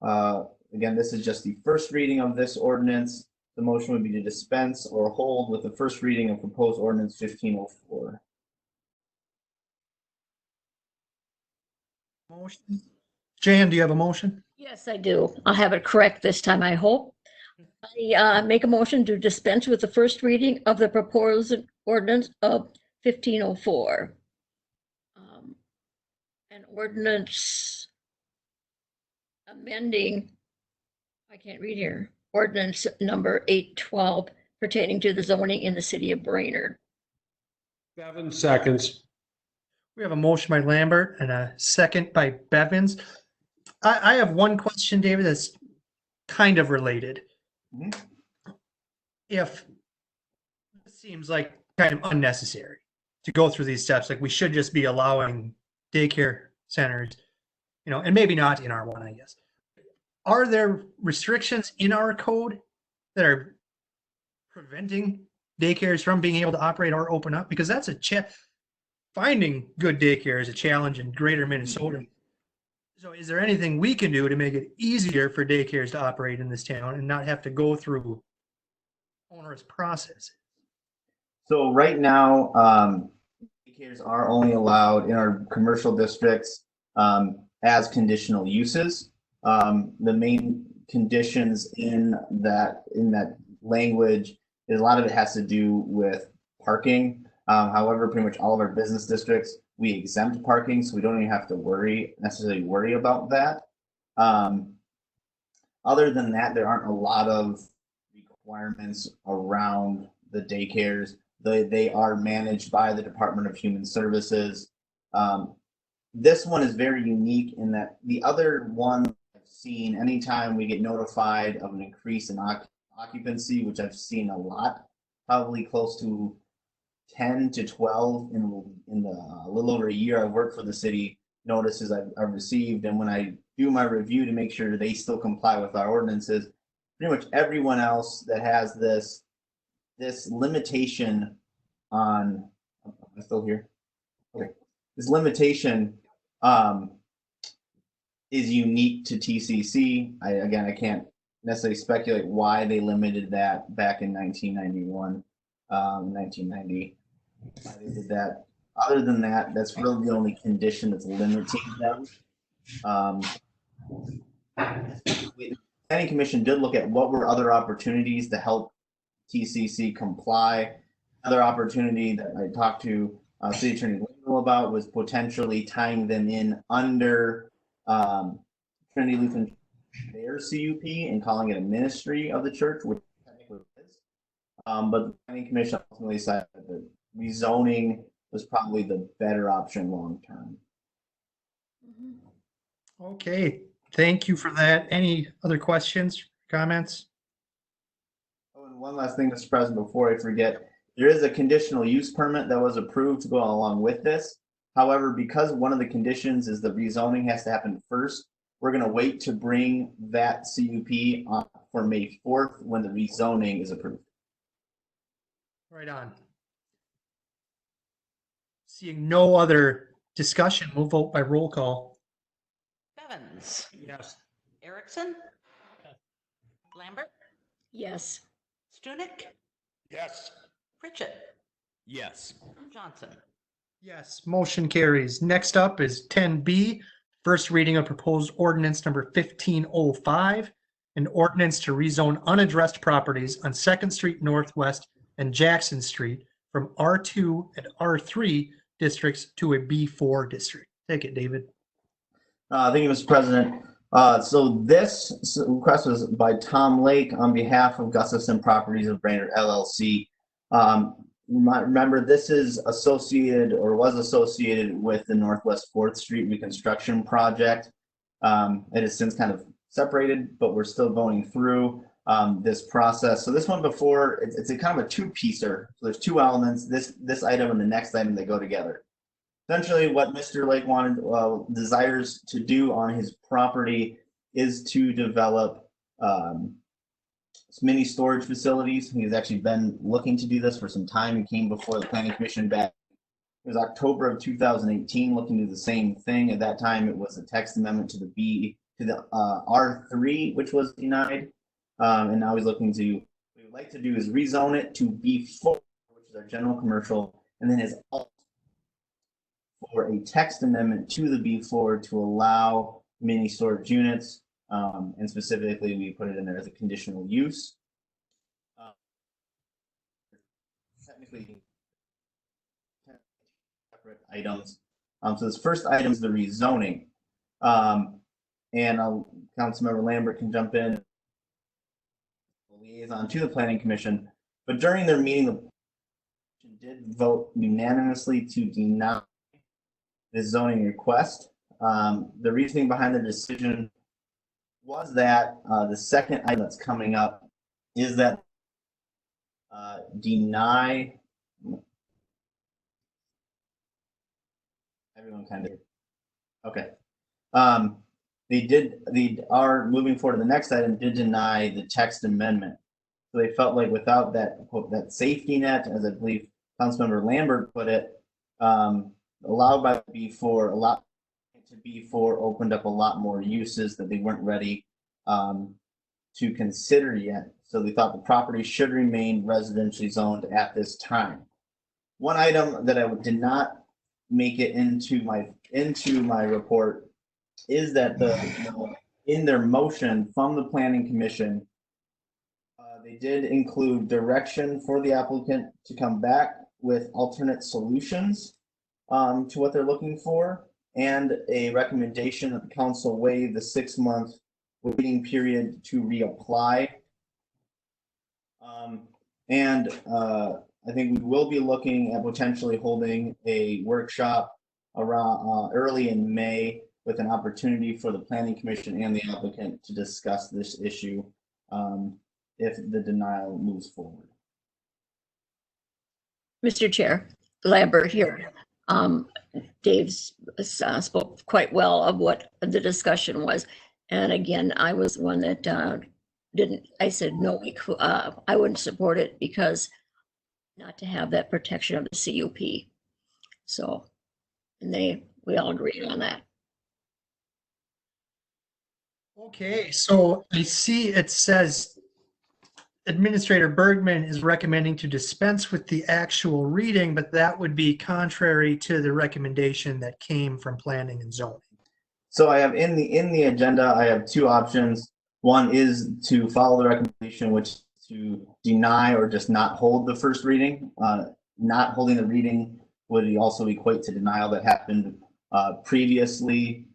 Again, this is just the first reading of this ordinance. The motion would be to dispense or hold with the first reading of proposed ordinance 1504. Motion. Jan, do you have a motion? Yes, I do. I'll have it correct this time, I hope. I make a motion to dispense with the first reading of the proposed ordinance of 1504. An ordinance amending, I can't read here, ordinance number 812 pertaining to the zoning in the city of Brainerd. Bevins seconds. We have a motion by Lambert and a second by Bevins. I have one question, David, that's kind of related. If it seems like kind of unnecessary to go through these steps, like we should just be allowing daycare centers, and maybe not in R1, I guess. Are there restrictions in our code that are preventing daycares from being able to operate or open up? Because that's finding good daycare is a challenge in greater Minnesota. So is there anything we can do to make it easier for daycares to operate in this town and not have to go through onerous process? So right now, daycares are only allowed in our commercial districts as conditional uses. The main conditions in that language is a lot of it has to do with parking. However, pretty much all of our business districts, we exempt parking, so we don't even have to necessarily worry about that. Other than that, there aren't a lot of requirements around the daycares. They are managed by the Department of Human Services. This one is very unique in that the other one I've seen, anytime we get notified of an increase in occupancy, which I've seen a lot, probably close to 10 to 12 in the little over a year I've worked for the city, notices I've received. And when I do my review to make sure they still comply with our ordinances, pretty much everyone else that has this limitation on, am I still here? Okay. This limitation is unique to TCC. I can't necessarily speculate why they limited that back in 1991, 1990. Why they did that. Other than that, that's really the only condition that's limiting them. The Planning Commission did look at what were other opportunities to help TCC comply. Another opportunity that I talked to City Attorney Lingle about was potentially tying them in under Trinity Lutheran, their CUP, and calling it a ministry of the church, which technically it is. But the Planning Commission ultimately decided that rezoning was probably the better option long term. Okay, thank you for that. Any other questions, comments? Oh, and one last thing, Mr. President, before I forget, there is a conditional use permit that was approved to go along with this. However, because one of the conditions is the rezoning has to happen first, we're going to wait to bring that CUP on for May 4th when the rezoning is approved. Right on. Seeing no other discussion, we'll vote by roll call. Bevins, Yes. Erickson, Lambert, Yes. Stunek, Yes. Pritchett, Yes. Johnson. Yes, motion carries. Next up is 10B, first reading of proposed ordinance number 1505, an ordinance to rezone unaddressed properties on 2nd Street Northwest and Jackson Street from R2 and R3 districts to a B4 district. Take it, David. Thank you, Mr. President. So this request was by Tom Lake on behalf of Gustafson Properties of Brainerd LLC. Remember, this is associated or was associated with the Northwest 4th Street reconstruction project. It has since kind of separated, but we're still going through this process. So this one before, it's a kind of a two-piecer. So there's two elements, this item and the next item that go together. Essentially, what Mr. Lake desires to do on his property is to develop mini storage facilities. He's actually been looking to do this for some time. He came before the Planning Commission back. It was October of 2018, looking to do the same thing. At that time, it was a text amendment to the R3, which was denied. And now he's looking to, what he would like to do is rezone it to B4, which is our general commercial, and then his alt for a text amendment to the B4 to allow mini storage units. And specifically, we put it in there as a conditional use. Technically, separate items. So this first item is the rezoning. And Councilmember Lambert can jump in, liaison to the Planning Commission. But during their meeting, the Commission did vote unanimously to deny this zoning request. The reasoning behind the decision was that the second item that's coming up is that deny, everyone kind of, okay. They are moving forward to the next item, did deny the text amendment. So they felt like without that, quote, that safety net, as I believe Councilmember Lambert put it, allowed by B4, B4 opened up a lot more uses that they weren't ready to consider yet. So they thought the property should remain residentially zoned at this time. One item that I did not make it into my report is that in their motion from the Planning Commission, they did include direction for the applicant to come back with alternate solutions to what they're looking for, and a recommendation that the council waive the 6-month waiting period to reapply. And I think we will be looking at potentially holding a workshop around early in May with an opportunity for the Planning Commission and the applicant to discuss this issue if the denial moves forward. Mr. Chair, Lambert here. Dave's spoke quite well of what the discussion was. And again, I was the one that I said, no, I wouldn't support it because not to have that protection of the CUP. So, and we all agreed on that. Okay, so I see it says Administrator Bergman is recommending to dispense with the actual reading, but that would be contrary to the recommendation that came from Planning and Zoning. So I have in the agenda, I have two options. One is to follow the recommendation, which is to deny or just not hold the first reading. Not holding the reading would also equate to denial that happened previously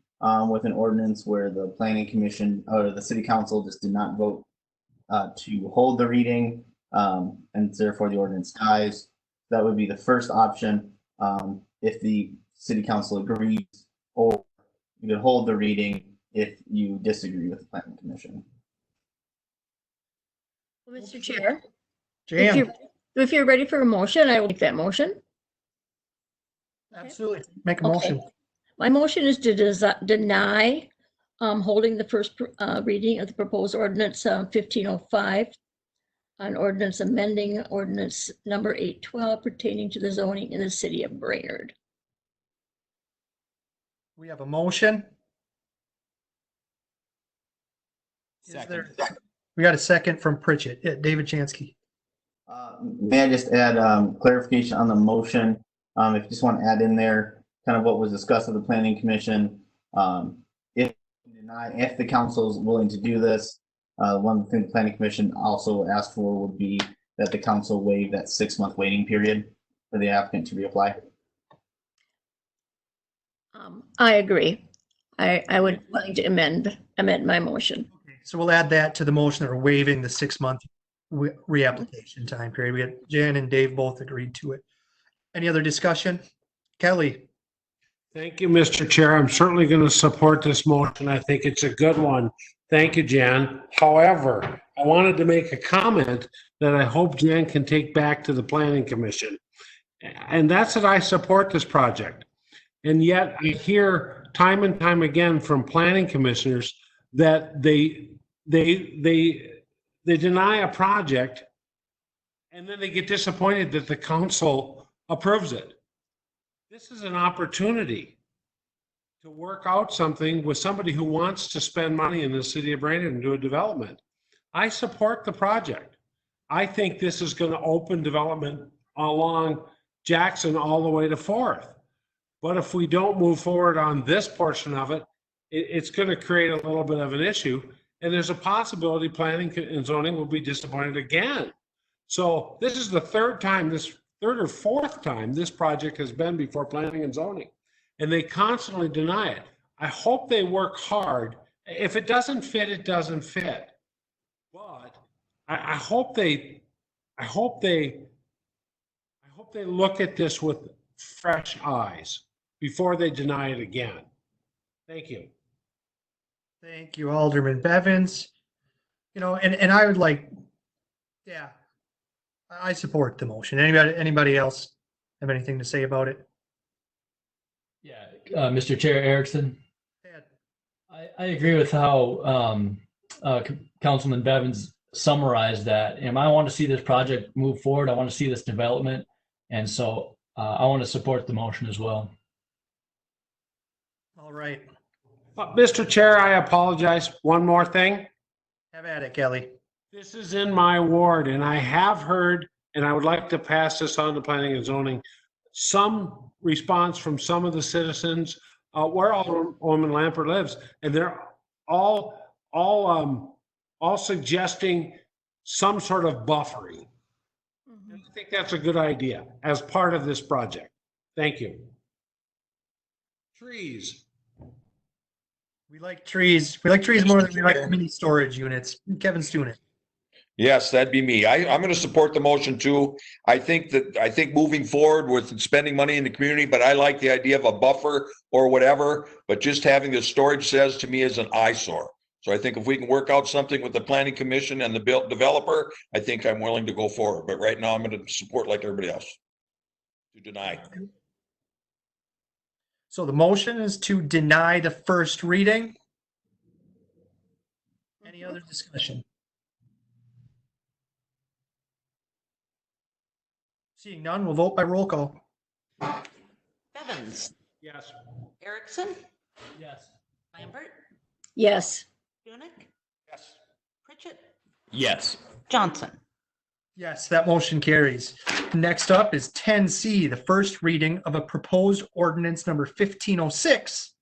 with an ordinance where the Planning Commission or the City Council just did not vote to hold the reading, and therefore the ordinance dies. That would be the first option. If the City Council agrees, or you could hold the reading if you disagree with the Planning Commission. Well, Mr. Chair, Jan, if you're ready for a motion, I will make that motion. absolutely. Make a motion. Okay. My motion is to deny holding the first reading of the proposed ordinance 1505, on ordinance amending ordinance number 812 pertaining to the zoning in the city of Brainerd. We have a motion. Second. We got a second from Pritchett. Yeah, David Chansky. May I just add clarification on the motion? If you just want to add in there kind of what was discussed at the Planning Commission, if the council is willing to do this, one thing the Planning Commission also asked for would be that the council waive that 6-month waiting period for the applicant to reapply. I agree. I would like to amend my motion. So we'll add that to the motion that we're waiving the 6-month reapplication time period. We had Jan and Dave both agreed to it. Any other discussion? Kelly? Thank you, Mr. Chair. I'm certainly going to support this motion. I think it's a good one. Thank you, Jan. However, I wanted to make a comment that I hope Jan can take back to the Planning Commission. And that's that I support this project. And yet I hear time and time again from planning commissioners that they deny a project and then they get disappointed that the council approves it. This is an opportunity to work out something with somebody who wants to spend money in the city of Brainerd and do a development. I support the project. I think this is going to open development along Jackson all the way to 4th. But if we don't move forward on this portion of it, it's going to create a little bit of an issue. And there's a possibility planning and zoning will be disappointed again. So this is the third or fourth time this project has been before planning and zoning, and they constantly deny it. I hope they work hard. If it doesn't fit, it doesn't fit. But I hope they look at this with fresh eyes before they deny it again. Thank you. Thank you, Alderman Bevins. You know, and I would like, yeah, I support the motion. Anybody else have anything to say about it? Yeah, Mr. Chair Erickson. I agree with how Councilman Bevins summarized that. And I want to see this project move forward. I want to see this development. And so I want to support the motion as well. All right. Mr. Chair, I apologize. One more thing. Have at it, Kelly. This is in my ward, and I have heard, and I would like to pass this on to planning and zoning, some response from some of the citizens where Alderman Lampert lives, and they're all suggesting some sort of buffering. And I think that's a good idea as part of this project. Thank you. Trees. We like trees. We like trees more than we like mini storage units. Kevin's doing it. Yes, that'd be me. I'm going to support the motion too. I think moving forward with spending money in the community, but I like the idea of a buffer or whatever, but just having the storage says to me is an eyesore. So I think if we can work out something with the planning commission and the developer, I think I'm willing to go forward. But right now I'm going to support like everybody else. To deny. So the motion is to deny the first reading. Any other discussion? Seeing none, we'll vote by roll call. Bevins, Yes. Erickson, Yes. Lambert, Yes. Dunick, Yes. Pritchett, Yes. Johnson. Yes, that motion carries. Next up is 10C, the first reading of a proposed ordinance number 1506,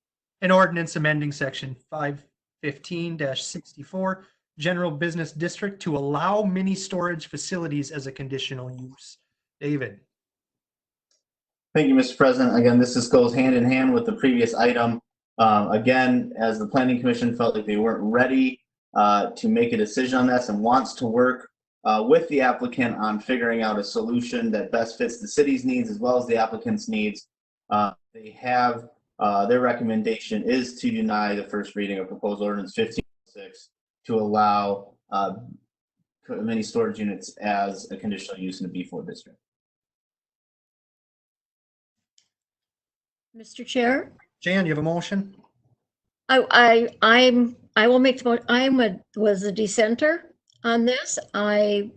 an ordinance amending section 515-64, general business district to allow mini storage facilities as a conditional use. David. Thank you, Mr. President. Again, this just goes hand in hand with the previous item. Again, as the Planning Commission felt like they weren't ready to make a decision on this and wants to work with the applicant on figuring out a solution that best fits the city's needs as well as the applicant's needs. They have their recommendation is to deny the first reading of proposed ordinance 1506 to allow mini storage units as a conditional use in the B4 district. Mr. Chair, Jan, you have a motion? I will make the motion. Was a dissenter on this. I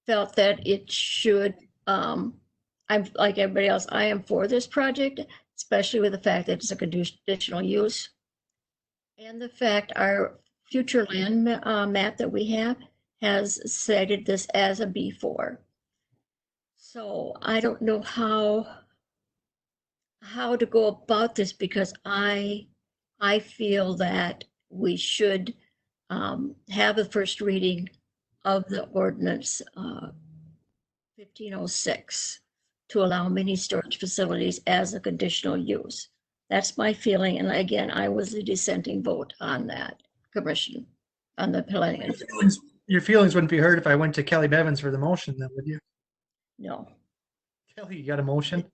felt that it should, I'm like everybody else, I am for this project, especially with the fact that it's a conditional use. And the fact our future land map that we have has cited this as a B4. So I don't know how to go about this because I feel that we should have the first reading of the ordinance 1506 to allow mini storage facilities as a conditional use. That's my feeling. And again, I was the dissenting vote on that commission, on the planning. Your feelings wouldn't be hurt if I went to Kelly Bevins for the motion, then, would you? No. Kelly, you got a motion?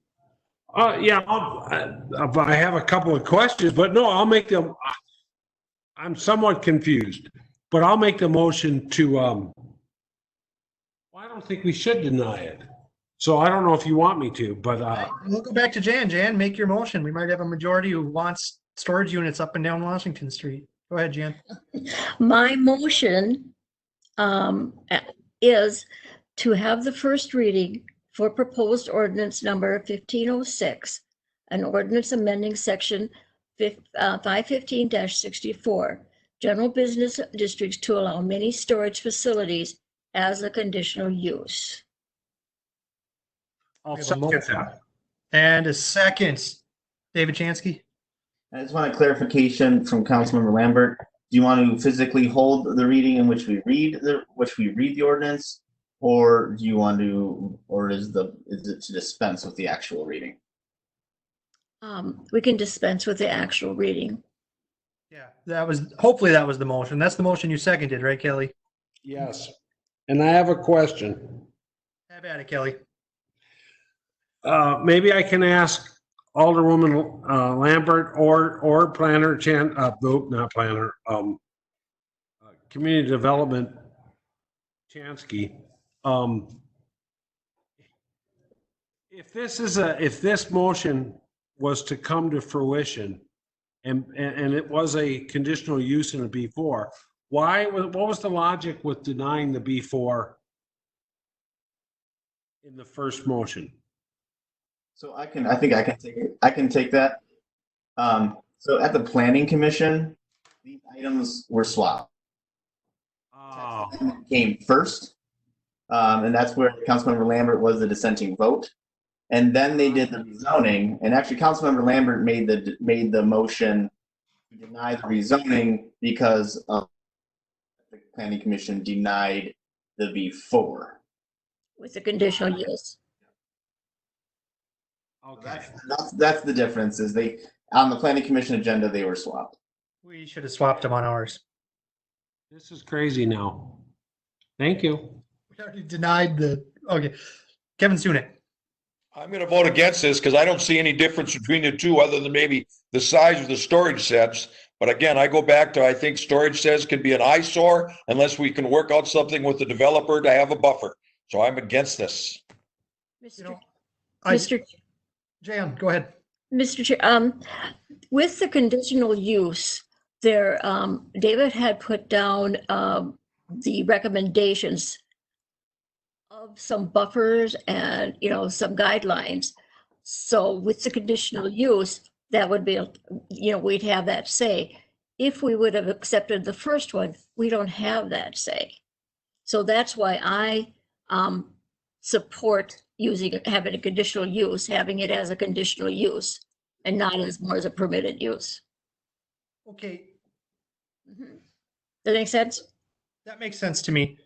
Yeah, I have a couple of questions, but no, I'll make them. I'm somewhat confused, but I'll make the motion to, well, I don't think we should deny it. So I don't know if you want me to, but. We'll go back to Jan. Jan, make your motion. We might have a majority who wants storage units up and down Washington Street. Go ahead, Jan. My motion is to have the first reading for proposed ordinance number 1506, an ordinance amending section 515-64, general business districts to allow mini storage facilities as a conditional use. I'll second that. And a second, David Chansky. I just want a clarification from Councilmember Lambert. Do you want to physically hold the reading in which we read the ordinance, or do you want to, or is it to dispense with the actual reading? We can dispense with the actual reading. Yeah, hopefully that was the motion. That's the motion you seconded, right, Kelly? Yes. And I have a question. Have at it, Kelly. Maybe I can ask Alderwoman Lambert or Planner not Planner, Community Development Chansky. If this motion was to come to fruition and it was a conditional use in a B4, what was the logic with denying the B4 in the first motion? So I think I can take that. So at the Planning Commission, these items were swapped. Oh. Came first, and that's where Councilmember Lambert was the dissenting vote. And then they did the rezoning, and actually Councilmember Lambert made the motion to deny the rezoning because of the Planning Commission denied the B4. With the conditional use. Okay. That's the difference is on the Planning Commission agenda, they were swapped. We should have swapped them on ours. This is crazy now. Thank you. We already denied the, okay. Kevin Sunick. I'm going to vote against this because I don't see any difference between the two other than maybe the size of the storage sets. But again, I go back to, I think storage sets can be an eyesore unless we can work out something with the developer to have a buffer. So I'm against this. You know, Mr. Jan, go ahead. Mr. Chair, with the conditional use, there, David had put down the recommendations of some buffers and, you know, some guidelines. So with the conditional use, that would be, you know, we'd have that say. If we would have accepted the first one, we don't have that say. So that's why I support having a conditional use, having it as a conditional use and not as more as a permitted use. Okay, Does that make sense? that makes sense to me.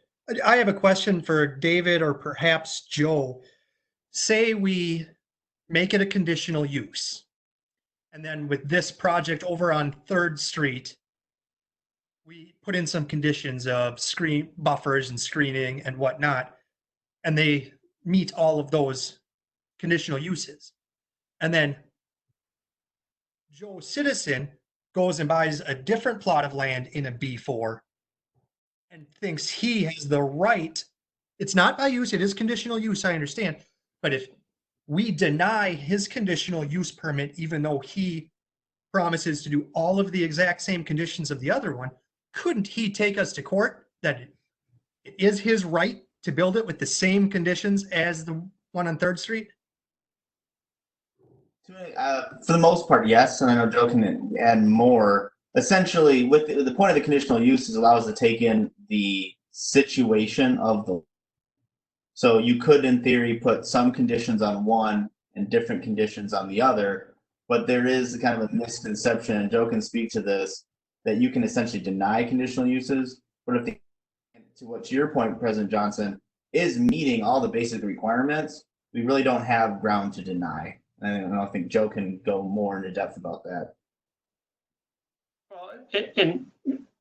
I have a question for David or perhaps Joe. Say we make it a conditional use. And then with this project over on 3rd Street, we put in some conditions of screen buffers and screening and whatnot, and they meet all of those conditional uses. And then Joe Citizen goes and buys a different plot of land in a B4 and thinks he has the right. It's not by use, it is conditional use, I understand. But if we deny his conditional use permit, even though he promises to do all of the exact same conditions of the other one, couldn't he take us to court that it is his right to build it with the same conditions as the one on 3rd Street? For the most part, yes. And I know Joe can add more. Essentially, with the point of the conditional use is allows to take in the situation of the. So you could, in theory, put some conditions on one and different conditions on the other. But there is kind of a misconception, and Joe can speak to this, that you can essentially deny conditional uses. But if to what your point, President Johnson, is meeting all the basic requirements, we really don't have ground to deny. And I think Joe can go more into depth about that. Well, and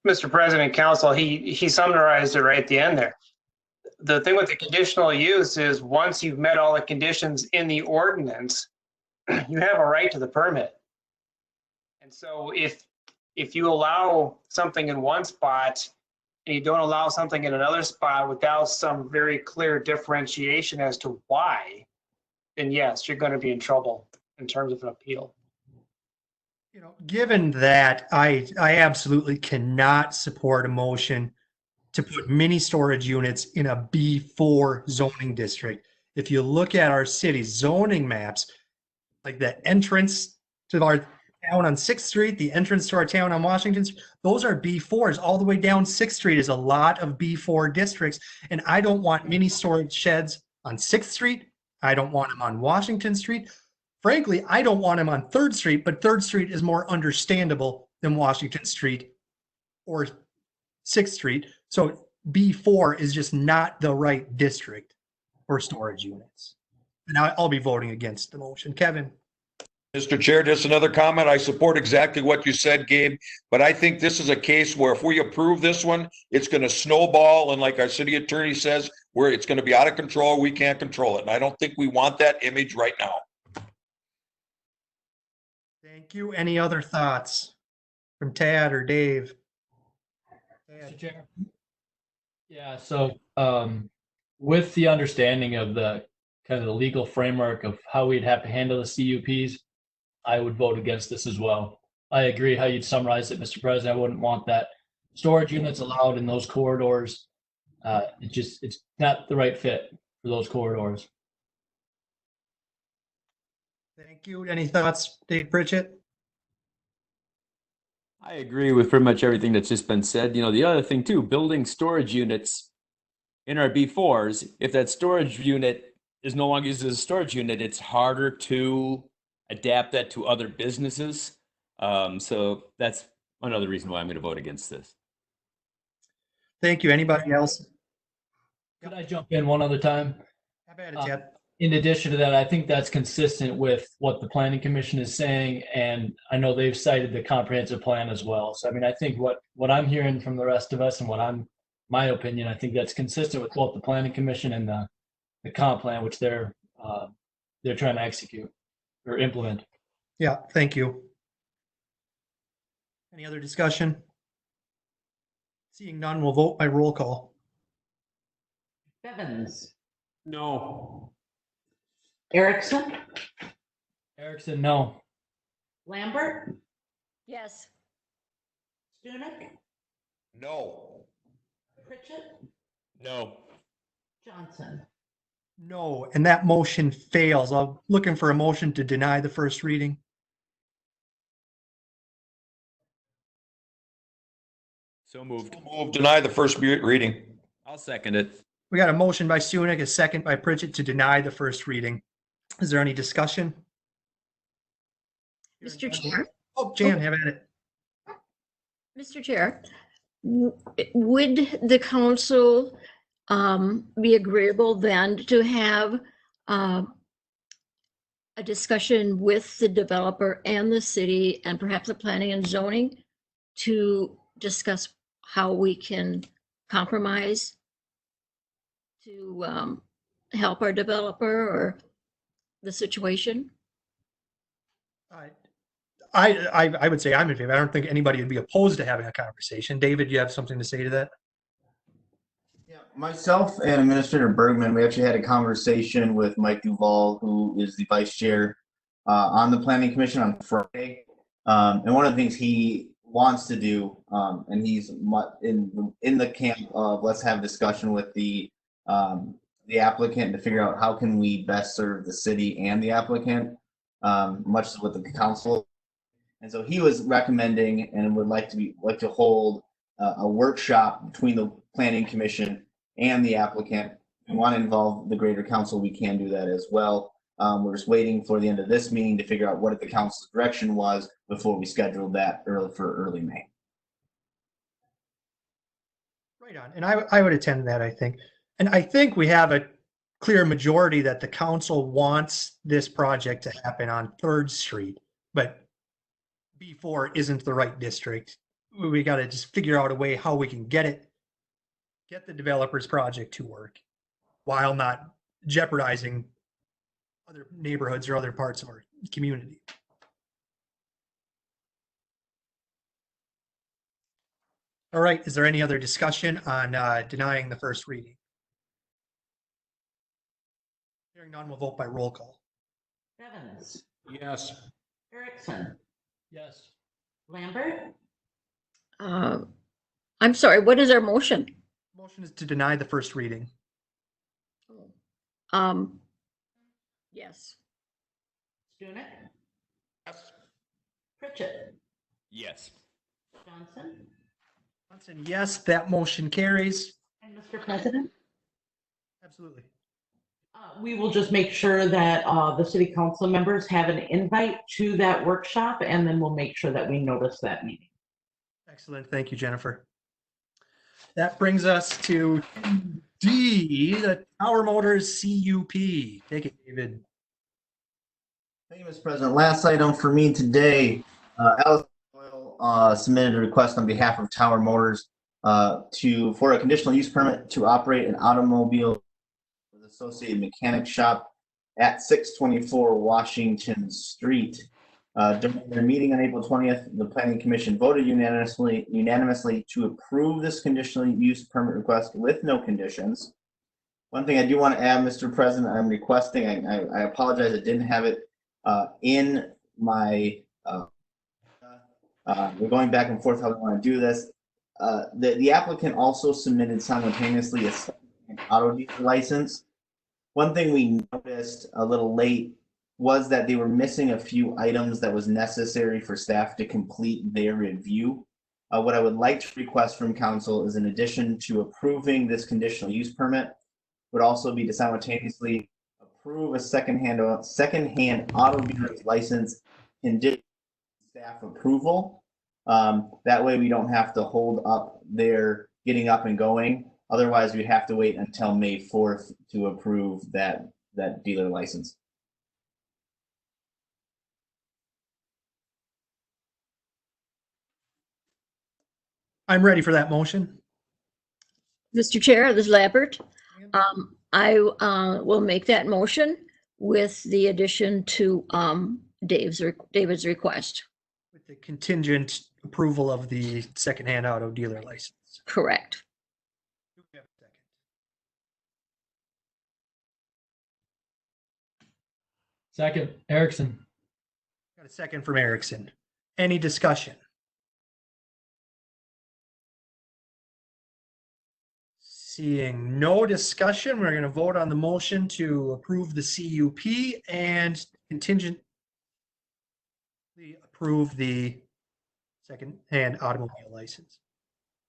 Mr. President, Council, he summarized it right at the end there. The thing with the conditional use is once you've met all the conditions in the ordinance, you have a right to the permit. And so if you allow something in one spot and you don't allow something in another spot without some very clear differentiation as to why, then yes, you're going to be in trouble in terms of an appeal. You know, given that, I absolutely cannot support a motion to put mini storage units in a B4 zoning district. If you look at our city's zoning maps, like the entrance to our town on 6th Street, the entrance to our town on Washington Street, those are B4s. All the way down 6th Street is a lot of B4 districts, and I don't want mini storage sheds on 6th Street. I don't want them on Washington Street. Frankly, I don't want them on 3rd Street, but 3rd Street is more understandable than Washington Street or 6th Street. So B4 is just not the right district for storage units. And I'll be voting against the motion. Kevin. Mr. Chair, just another comment. I support exactly what you said, Gabe, but I think this is a case where if we approve this one, it's going to snowball. And like our city attorney says, where it's going to be out of control, we can't control it. And I don't think we want that image right now. Thank you. Any other thoughts from Tad or Dave? Mr. Chair. Yeah, so with the understanding of the kind of the legal framework of how we'd have to handle the CUPs, I would vote against this as well. I agree how you'd summarize it, Mr. President. I wouldn't want that storage units allowed in those corridors. It's not the right fit for those corridors. Thank you. Any thoughts, Dave Pritchett? I agree with pretty much everything that's just been said. You know, the other thing too, building storage units in our B4s, if that storage unit is no longer used as a storage unit, it's harder to adapt that to other businesses. So that's another reason why I'm going to vote against this. Thank you. Anybody else? Could I jump in one other time? How about it, Ted? in addition to that, I think that's consistent with what the planning commission is saying, and I know they've cited the comprehensive plan as well. So I mean, I think what I'm hearing from the rest of us and my opinion, I think that's consistent with both the planning commission and the comp plan, which they're trying to execute or implement. Yeah, thank you. Any other discussion? Seeing none, we'll vote by roll call. Bevins, No. Erickson, Erickson, no. Lambert, Yes. Stunek, No. Pritchett, No. Johnson. No, and that motion fails. I'm looking for a motion to deny the first reading. So moved. Move deny the first reading. I'll second it. We got a motion by Stunek, a second by Pritchett to deny the first reading. Is there any discussion? Mr. Chair, Oh, Jan, have at it. Mr. Chair, would the council be agreeable then to have a discussion with the developer and the city and perhaps the planning and zoning to discuss how we can compromise to help our developer or the situation? I would say I'm in favor. I don't think anybody would be opposed to having a conversation. David, you have something to say to that? Yeah, myself and Administrator Bergman, we actually had a conversation with Mike Duval, who is the vice chair on the Planning Commission on Friday. And one of the things he wants to do, and he's in the camp of let's have a discussion with the applicant to figure out how can we best serve the city and the applicant, much as with the council. And so he was recommending and would like to hold a workshop between the Planning Commission and the applicant. If we want to involve the greater council, we can do that as well. We're just waiting for the end of this meeting to figure out what the council's direction was before we scheduled that early May. Right on. And I would attend that, I think. And I think we have a clear majority that the council wants this project to happen on 3rd Street, but B4 isn't the right district. We got to just figure out a way how we can get the developer's project to work while not jeopardizing other neighborhoods or other parts of our community. All right, is there any other discussion on denying the first reading? Hearing none, we'll vote by roll call. Bevins, Yes. Erickson, Yes. Lambert, I'm sorry, what is our motion? Motion is to deny the first reading. Yes. Stunek, Yes. Pritchett, Yes. Johnson, Johnson, yes, that motion carries. and Mr. President. Absolutely. We will just make sure that the city council members have an invite to that workshop, and then we'll make sure that we notice that meeting. Excellent. Thank you, Jennifer. That brings us to D, the Tower Motors CUP. Take it, David. Thank you, Mr. President. Last item for me today, Alice Doyle submitted a request on behalf of Tower Motors for a conditional use permit to operate an automobile with associated mechanic shop at 624 Washington Street. During their meeting on April 20th, the Planning Commission voted unanimously to approve this conditional use permit request with no conditions. One thing I do want to add, Mr. President, I'm requesting, I apologize, I didn't have it in my, we're going back and forth how we want to do this. The applicant also submitted simultaneously an auto dealer license. One thing we noticed a little late was that they were missing a few items that was necessary for staff to complete their review. What I would like to request from council is, in addition to approving this conditional use permit, would also be to simultaneously approve a secondhand auto dealer's license condition staff approval. That way we don't have to hold up their getting up and going. Otherwise, we'd have to wait until May 4th to approve that that dealer license. I'm ready for that motion. Mr. Chair, this is Lambert. I will make that motion with the addition to David's request. With the contingent approval of the secondhand auto dealer license. Correct. Do we have a second? Second, Erickson. Got a second from Erickson. Any discussion? Seeing no discussion, we're going to vote on the motion to approve the CUP and contingently approve the second-hand automobile license.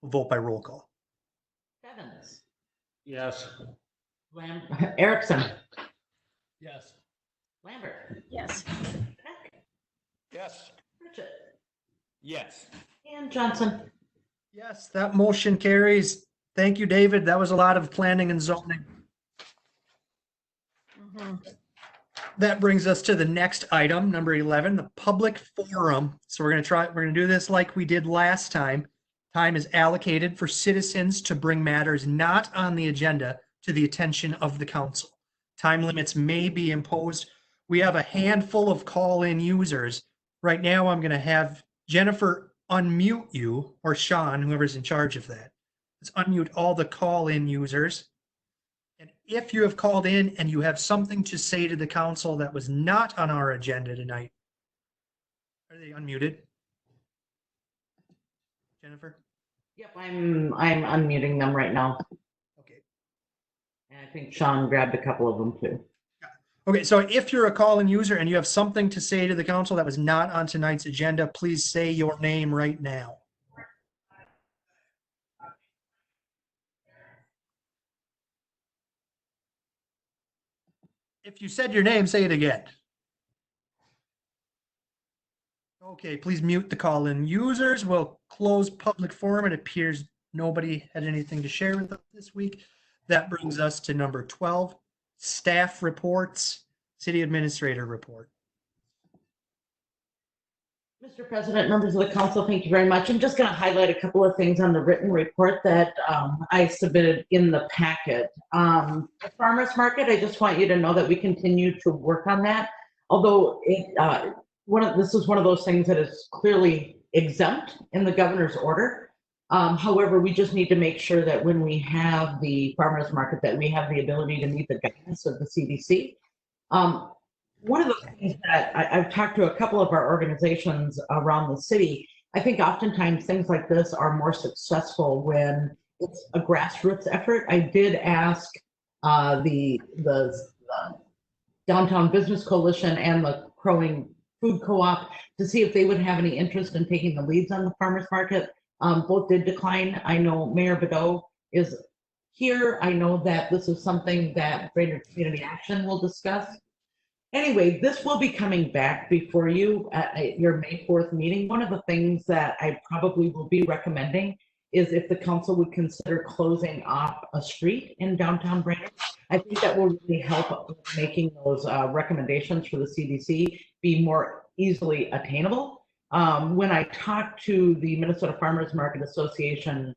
We'll vote by roll call. Evans, Yes. Erickson, Yes. Lambert, Yes. Peck, Yes. Pritchett, Yes. and Johnson. Yes, that motion carries. Thank you, David. That was a lot of planning and zoning. That brings us to the next item, number 11, the public forum. So we're going to do this like we did last time. Time is allocated for citizens to bring matters not on the agenda to the attention of the council. Time limits may be imposed. We have a handful of call-in users. Right now, I'm going to have Jennifer unmute you, or Sean, whoever's in charge of that. Let's unmute all the call-in users. And if you have called in and you have something to say to the council that was not on our agenda tonight, are they unmuted? Jennifer? Yep, I'm unmuting them right now. Okay. And I think Sean grabbed a couple of them too. Okay, so if you're a call-in user and you have something to say to the council that was not on tonight's agenda, please say your name right now. If you said your name, say it again. Okay, please mute the call-in users. We'll close public forum. It appears nobody had anything to share with us this week. That brings us to number 12, staff reports, city administrator report. Mr. President, members of the council, thank you very much. I'm just going to highlight a couple of things on the written report that I submitted in the packet. The farmers market, I just want you to know that we continue to work on that. Although this is one of those things that is clearly exempt in the governor's order. However, we just need to make sure that when we have the farmers market, that we have the ability to meet the guidance of the CDC. One of the things that I've talked to a couple of our organizations around the city, I think oftentimes things like this are more successful when it's a grassroots effort. I did ask the Downtown Business Coalition and the Crowing Food Co-op to see if they would have any interest in taking the leads on the farmers market. Both did decline. I know Mayor Bedeau is here. I know that this is something that Brainerd Community Action will discuss. Anyway, this will be coming back before you at your May 4th meeting. One of the things that I probably will be recommending is if the council would consider closing off a street in downtown Brainerd. I think that will really help with making those recommendations for the CDC be more easily attainable. When I talked to the Minnesota Farmers Market Association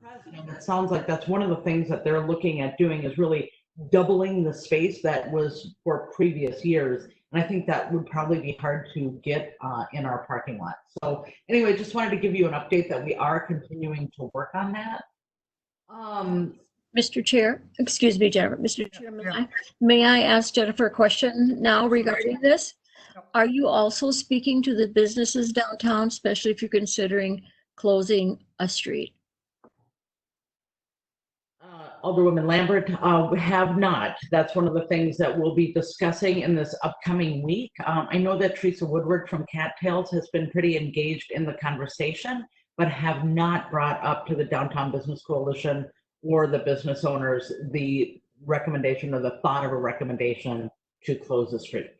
president, it sounds like that's one of the things that they're looking at doing is really doubling the space that was for previous years. And I think that would probably be hard to get in our parking lot. So anyway, just wanted to give you an update that we are continuing to work on that. Mr. Chair, excuse me, Jennifer. Mr. Chair, may I ask Jennifer a question now regarding this? Are you also speaking to the businesses downtown, especially if you're considering closing a street? Alderwoman Lambert, have not. That's one of the things that we'll be discussing in this upcoming week. I know that Teresa Woodward from Cattails has been pretty engaged in the conversation, but have not brought up to the Downtown Business Coalition or the business owners the recommendation or the thought of a recommendation to close the street.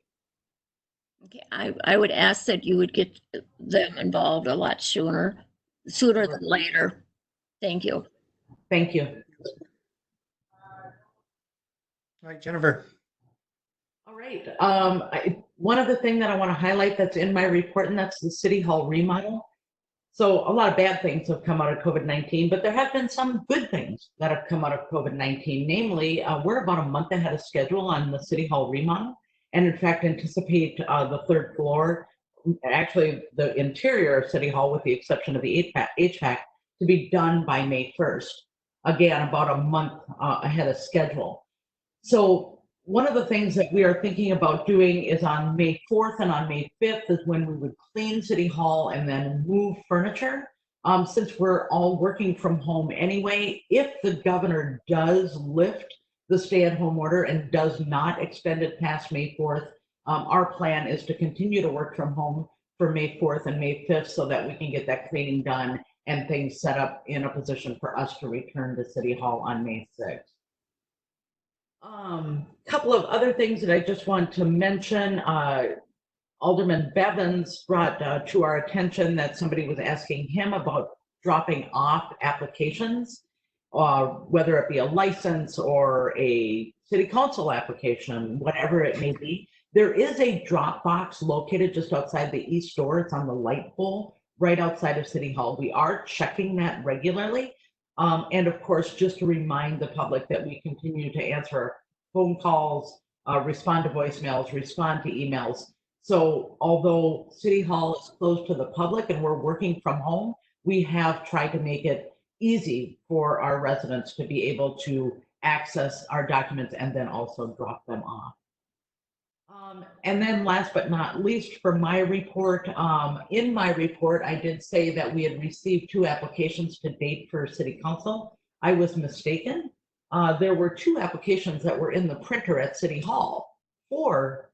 Okay, I would ask that you would get them involved a lot sooner than later. Thank you. Thank you. All right, Jennifer. All right. One other thing that I want to highlight that's in my report, and that's the City Hall remodel. So a lot of bad things have come out of COVID-19, but there have been some good things that have come out of COVID-19. Namely, we're about a month ahead of schedule on the City Hall remodel, and in fact anticipate the third floor, actually the interior of City Hall with the exception of the HVAC, to be done by May 1st. Again, about a month ahead of schedule. So one of the things that we are thinking about doing is on May 4th and on May 5th is when we would clean City Hall and then move furniture. Since we're all working from home anyway, if the governor does lift the stay-at-home order and does not extend it past May 4th, our plan is to continue to work from home for May 4th and May 5th so that we can get that cleaning done and things set up in a position for us to return to City Hall on May 6th. Couple of other things that I just want to mention. Alderman Bevins brought to our attention that somebody was asking him about dropping off applications, whether it be a license or a city council application, whatever it may be. There is a drop box located just outside the east door. It's on the light pole right outside of City Hall. We are checking that regularly. And of course, just to remind the public that we continue to answer phone calls, respond to voicemails, respond to emails. So although City Hall is closed to the public and we're working from home, we have tried to make it easy for our residents to be able to access our documents and then also drop them off. And then last but not least, for my report, in my report, I did say that we had received 2 applications to date for City Council. I was mistaken. There were 2 applications that were in the printer at City Hall for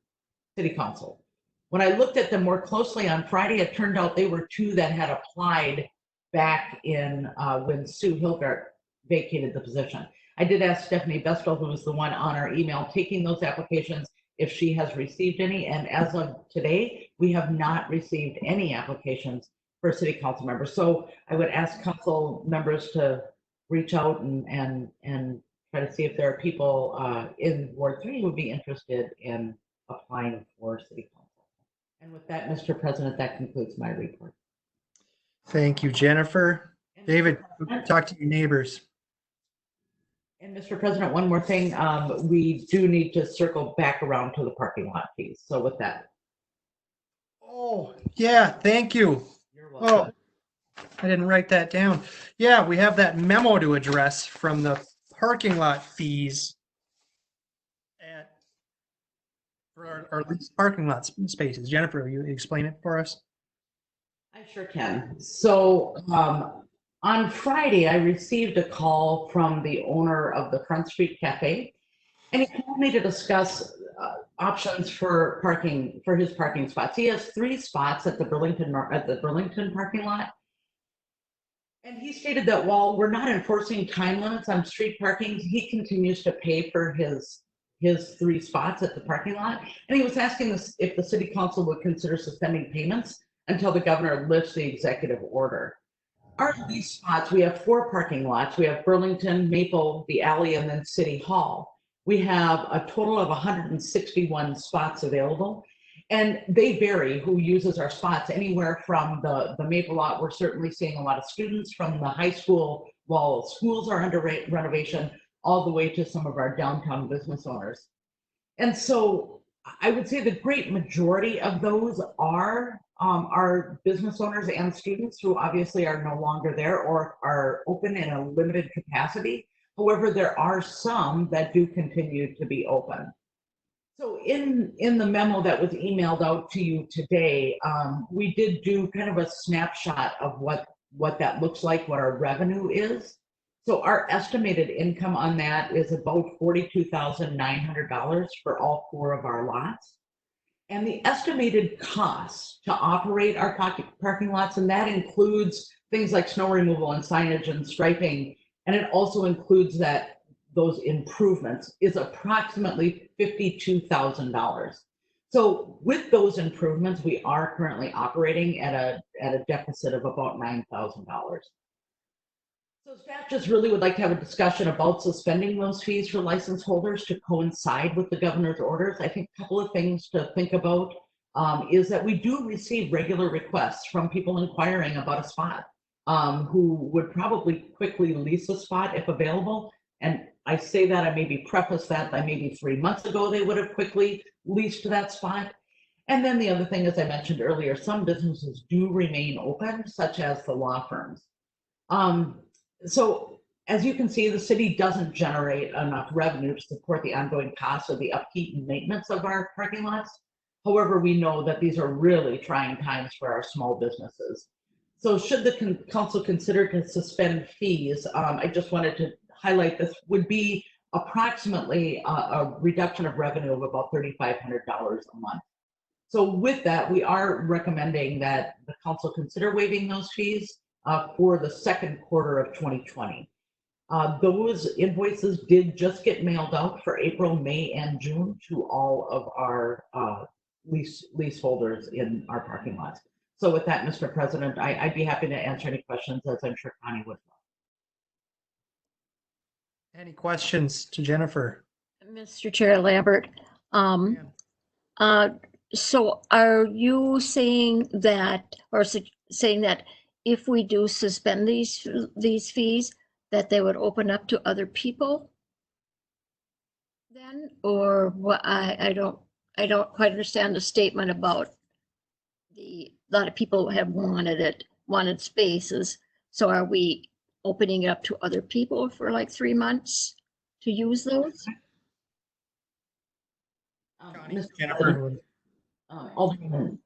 City Council. When I looked at them more closely on Friday, it turned out they were 2 that had applied back in when Sue Hilgart vacated the position. I did ask Stephanie Bestel, who was the one on our email taking those applications, if she has received any, and as of today, we have not received any applications for City Council members. So I would ask council members to reach out and try to see if there are people in Ward 3 who would be interested in applying for City Council. And with that, Mr. President, that concludes my report. Thank you, Jennifer. David, talk to your neighbors. And Mr. President, one more thing, we do need to circle back around to the parking lot fees. So with that. Oh, yeah, thank you. You're welcome. Oh, I didn't write that down. Yeah, we have that memo to address from the parking lot fees for our leased parking lot spaces. Jennifer, will you explain it for us? I sure can. So on Friday, I received a call from the owner of the Front Street Cafe, and he called me to discuss options for parking for his parking spots. He has 3 spots at the Burlington parking lot, and he stated that while we're not enforcing time limits on street parking, he continues to pay for his 3 spots at the parking lot, and he was asking us if the City Council would consider suspending payments until the governor lifts the executive order. Our lease spots, we have 4 parking lots. We have Burlington, Maple, the Alley, and then City Hall. We have a total of 161 spots available, and they vary who uses our spots. Anywhere from the Maple lot, we're certainly seeing a lot of students from the high school while schools are under renovation, all the way to some of our downtown business owners. And so I would say the great majority of those are our business owners and students who obviously are no longer there or are open in a limited capacity. However, there are some that do continue to be open. So in the memo that was emailed out to you today, we did do kind of a snapshot of what that looks like, what our revenue is. So our estimated income on that is about $42,900 for all 4 of our lots. And the estimated costs to operate our parking lots, and that includes things like snow removal and signage and striping, and it also includes those improvements, is approximately $52,000. So with those improvements, we are currently operating at a deficit of about $9,000. So staff just really would like to have a discussion about suspending those fees for license holders to coincide with the governor's orders. I think a couple of things to think about is that we do receive regular requests from people inquiring about a spot who would probably quickly lease a spot if available. And I say that, I maybe preface that by maybe 3 months ago, they would have quickly leased that spot. And then the other thing, as I mentioned earlier, some businesses do remain open, such as the law firms. So as you can see, the city doesn't generate enough revenue to support the ongoing costs of the upkeep and maintenance of our parking lots. However, we know that these are really trying times for our small businesses. So should the council consider to suspend fees, I just wanted to highlight this would be approximately a reduction of revenue of about $3,500 a month. So with that, we are recommending that the council consider waiving those fees for the second quarter of 2020. Those invoices did just get mailed out for April, May, and June to all of our leaseholders in our parking lots. So with that, Mr. President, I'd be happy to answer any questions, as I'm sure Connie would. Any questions to Jennifer? Mr. Chair Lambert, so are you saying that, or saying that if we do suspend these fees, that they would open up to other people then? Or what? I don't quite understand the statement about a lot of people have wanted spaces. So are we opening it up to other people for like 3 months to use those? Jennifer. Alderman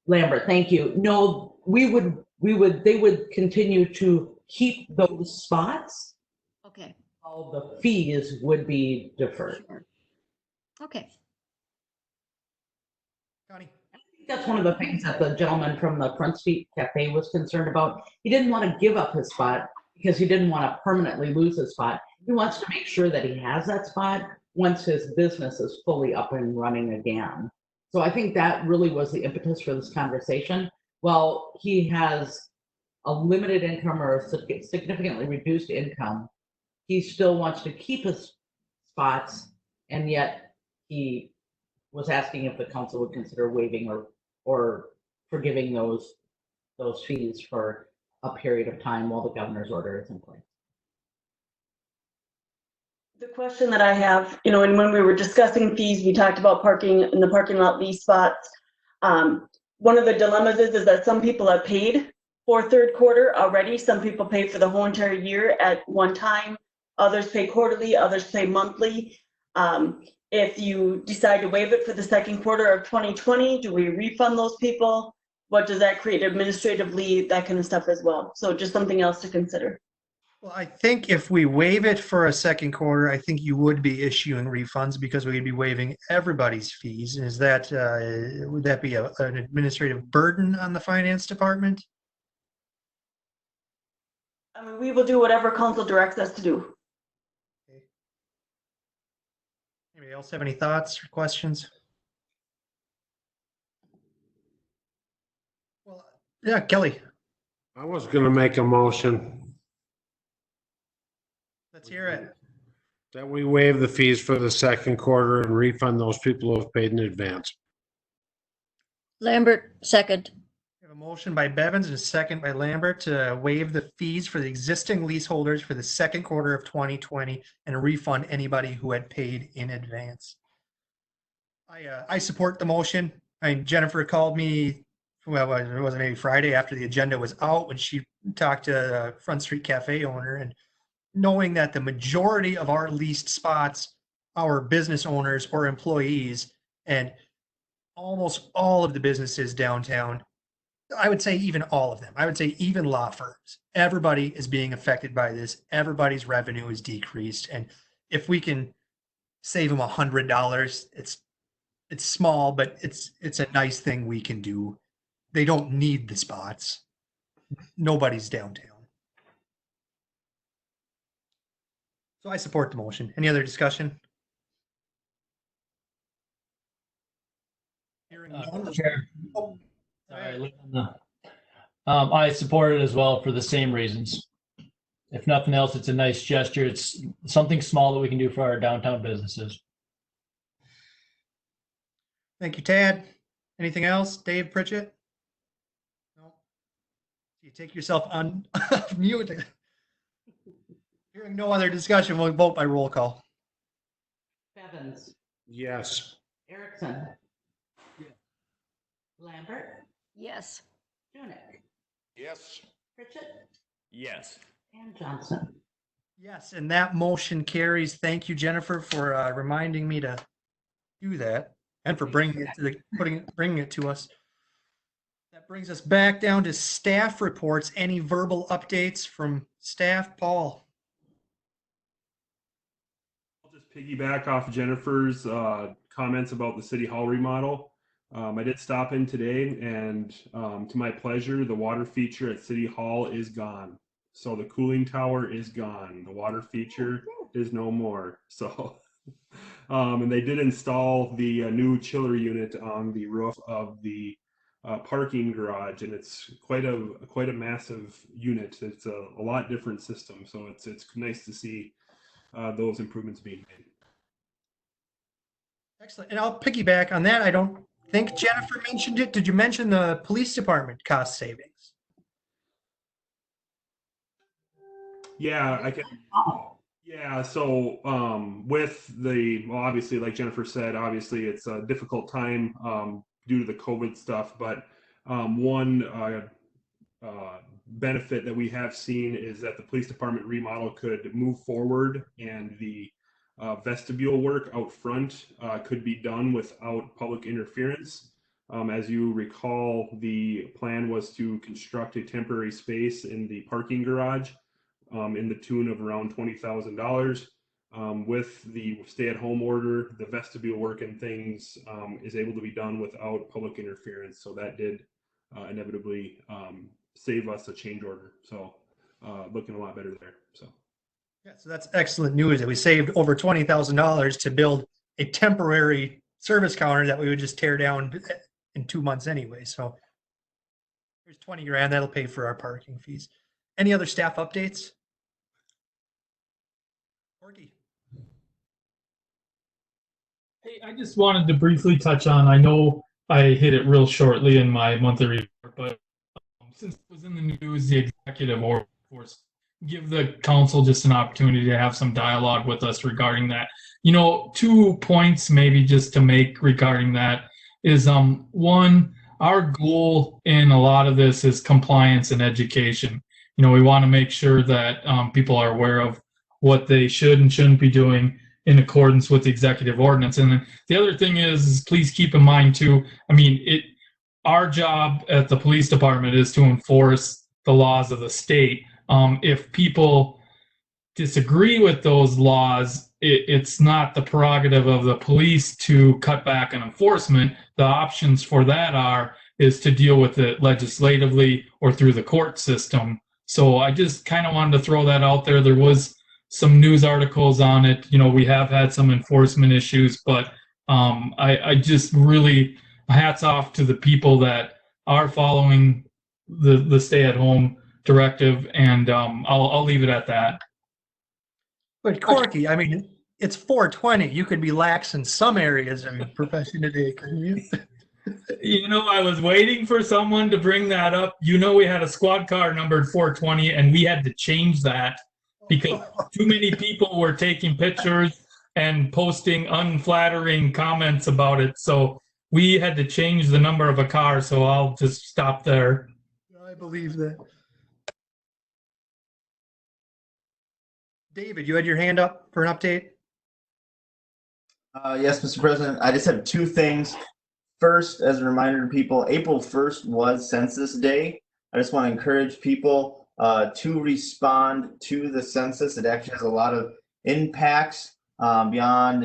Lambert, thank you. No, they would continue to keep those spots. Okay. All the fees would be deferred. Sure. Okay. Connie. I think that's one of the things that the gentleman from the Front Street Cafe was concerned about. He didn't want to give up his spot because he didn't want to permanently lose his spot. He wants to make sure that he has that spot once his business is fully up and running again. So I think that really was the impetus for this conversation. Well, he has a limited income or a significantly reduced income. He still wants to keep his spots, and yet he was asking if the council would consider waiving or forgiving those fees for a period of time while the governor's order is in place. The question that I have, and when we were discussing fees, we talked about parking in the parking lot lease spots. One of the dilemmas is that some people have paid for third quarter already. Some people pay for the whole entire year at one time. Others pay quarterly, others pay monthly. If you decide to waive it for the second quarter of 2020, do we refund those people? What does that create administratively, that kind of stuff as well? So just something else to consider. Well, I think if we waive it for a second quarter, I think you would be issuing refunds because we'd be waiving everybody's fees. Is that would that be an administrative burden on the finance department? I mean, we will do whatever council directs us to do. Okay. Anybody else have any thoughts or questions? Well, yeah, Kelly. I was going to make a motion Let's hear it. that we waive the fees for the second quarter and refund those people who have paid in advance. Lambert, second. We have a motion by Bevins and a second by Lambert to waive the fees for the existing leaseholders for the second quarter of 2020 and refund anybody who had paid in advance. I support the motion. I mean, Jennifer called me, well, it wasn't maybe Friday after the agenda was out when she talked to the Front Street Cafe owner, and knowing that the majority of our leased spots are business owners or employees, and almost all of the businesses downtown, I would say even all of them, I would say even law firms, everybody is being affected by this. Everybody's revenue is decreased. And if we can save them $100, it's small, but it's a nice thing we can do. They don't need the spots. Nobody's downtown. So I support the motion. Any other discussion? Hearing none. Chair. Oh, Sorry, I support it as well for the same reasons. If nothing else, it's a nice gesture. It's something small that we can do for our downtown businesses. Thank you, Tad. Anything else? Dave Pritchett? No. You take yourself on mute. Hearing no other discussion, we'll vote by roll call. Bevins, Yes. Erickson. Lambert, Yes. Junick, Yes. Pritchett, Yes. and Johnson. Yes, and that motion carries. Thank you, Jennifer, for reminding me to do that and for bringing it to bringing it to us. That brings us back down to staff reports. Any verbal updates from staff? Paul? I'll just piggyback off Jennifer's comments about the city hall remodel. I did stop in today, and to my pleasure, the water feature at City Hall is gone. So the cooling tower is gone. The water feature is no more. So, and they did install the new chiller unit on the roof of the parking garage, and it's quite a massive unit. It's a lot different system. So it's nice to see those improvements being made. Excellent. And I'll piggyback on that. I don't think Jennifer mentioned it. Did you mention the police department cost savings? Yeah, I can. Yeah, so with well, obviously, like Jennifer said, obviously it's a difficult time due to the COVID stuff. But one benefit that we have seen is that the police department remodel could move forward, and the vestibule work out front could be done without public interference. As you recall, the plan was to construct a temporary space in the parking garage in the tune of around $20,000. With the stay-at-home order, the vestibule work and things is able to be done without public interference. So that did inevitably save us a change order. So looking a lot better there. So. Yeah, so that's excellent news that we saved over $20,000 to build a temporary service counter that we would just tear down in 2 months anyway. So there's 20 grand that'll pay for our parking fees. Any other staff updates? Corky. Hey, I just wanted to briefly touch on, I know I hit it real shortly in my monthly report, but since it was in the news, the executive order, of course, give the council just an opportunity to have some dialogue with us regarding that. 2 points maybe just to make regarding that is, one, our goal in a lot of this is compliance and education. We want to make sure that people are aware of what they should and shouldn't be doing in accordance with the executive ordinance. And then the other thing is please keep in mind too, our job at the police department is to enforce the laws of the state. If people disagree with those laws, it's not the prerogative of the police to cut back on enforcement. The options for that is to deal with it legislatively or through the court system. So I just kind of wanted to throw that out there. There was some news articles on it. We have had some enforcement issues, but I just really hats off to the people that are following the stay-at-home directive, and I'll leave it at that. But Corky, it's 420. You could be lax in some areas in profession today, couldn't you? I was waiting for someone to bring that up. We had a squad car numbered 420, and we had to change that because too many people were taking pictures and posting unflattering comments about it. So we had to change the number of a car. So I'll just stop there. I believe that. David, you had your hand up for an update? Yes, Mr. President. I just have 2 things. First, as a reminder to people, April 1st was Census Day. I just want to encourage people to respond to the census. It actually has a lot of impacts beyond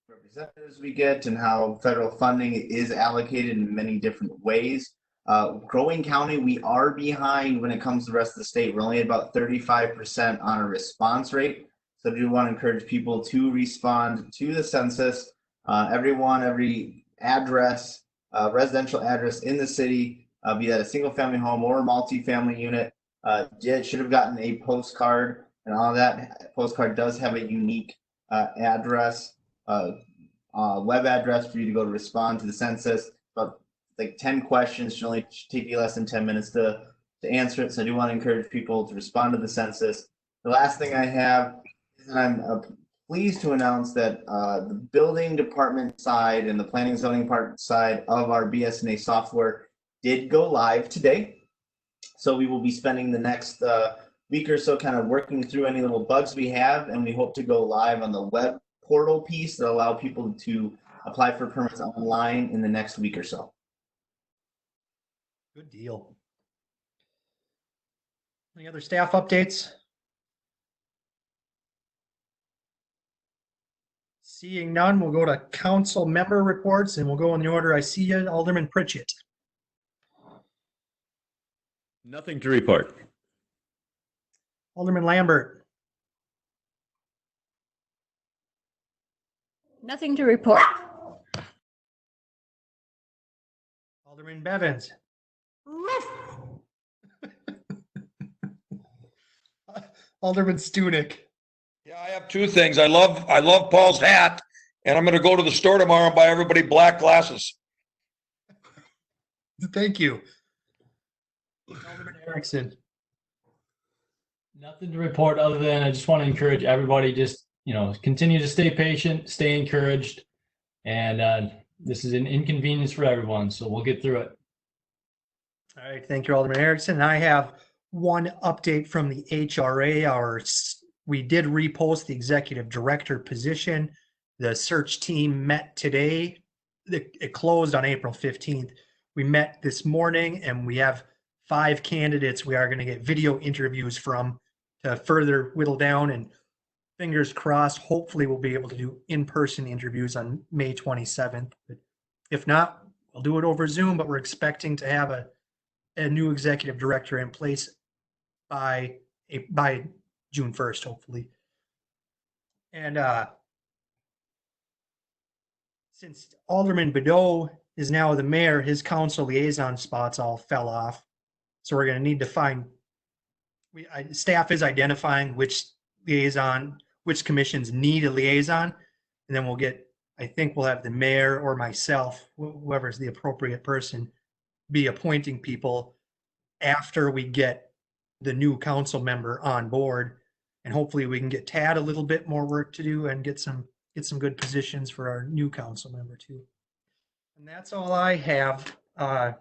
representatives we get and how federal funding is allocated in many different ways. Crow Wing County, we are behind when it comes to the rest of the state. We're only at about 35% on a response rate. So I do want to encourage people to respond to the census. Every address, residential address in the city be that a single family home or a multi-family unit, should have gotten a postcard, and all that postcard does have a unique address, web address for you to go to respond to the census. About like 10 questions, should take you less than 10 minutes to answer it. So I do want to encourage people to respond to the census. The last thing I have is I'm pleased to announce that the building department side and the planning and zoning department side of our BSNA software did go live today. So we will be spending the next week or so kind of working through any little bugs we have, and we hope to go live on the web portal piece that allow people to apply for permits online in the next week or so. Good deal. Any other staff updates? Seeing none, we'll go to council member reports, and we'll go in the order I see you. Alderman Pritchett. Nothing to report. Alderman Lambert. Nothing to report. Alderman Bevins. Alderman Stunek. Yeah, I have two things. I love Paul's hat, and I'm going to go to the store tomorrow and buy everybody black glasses. Thank you. Alderman Erickson. Nothing to report other than I just want to encourage everybody, just, continue to stay patient, stay encouraged. And this is an inconvenience for everyone, so we'll get through it. All right, thank you, Alderman Erickson. I have one update from the HRA. We did repost the executive director position. The search team met today. It closed on April 15th. We met this morning, and we have 5 candidates we are going to get video interviews from to further whittle down, and fingers crossed, hopefully we'll be able to do in-person interviews on May 27th. But if not, we'll do it over Zoom, but we're expecting to have a new executive director in place by June 1st, hopefully. And since Alderman Bedeau is now the mayor, his council liaison spots all fell off. So we're going to need to find, staff is identifying which commissions need a liaison. And then I think we'll have the mayor or myself, whoever's the appropriate person, be appointing people after we get the new council member on board. And hopefully we can get Tad a little bit more work to do and get some good positions for our new council member too. And that's all I have. I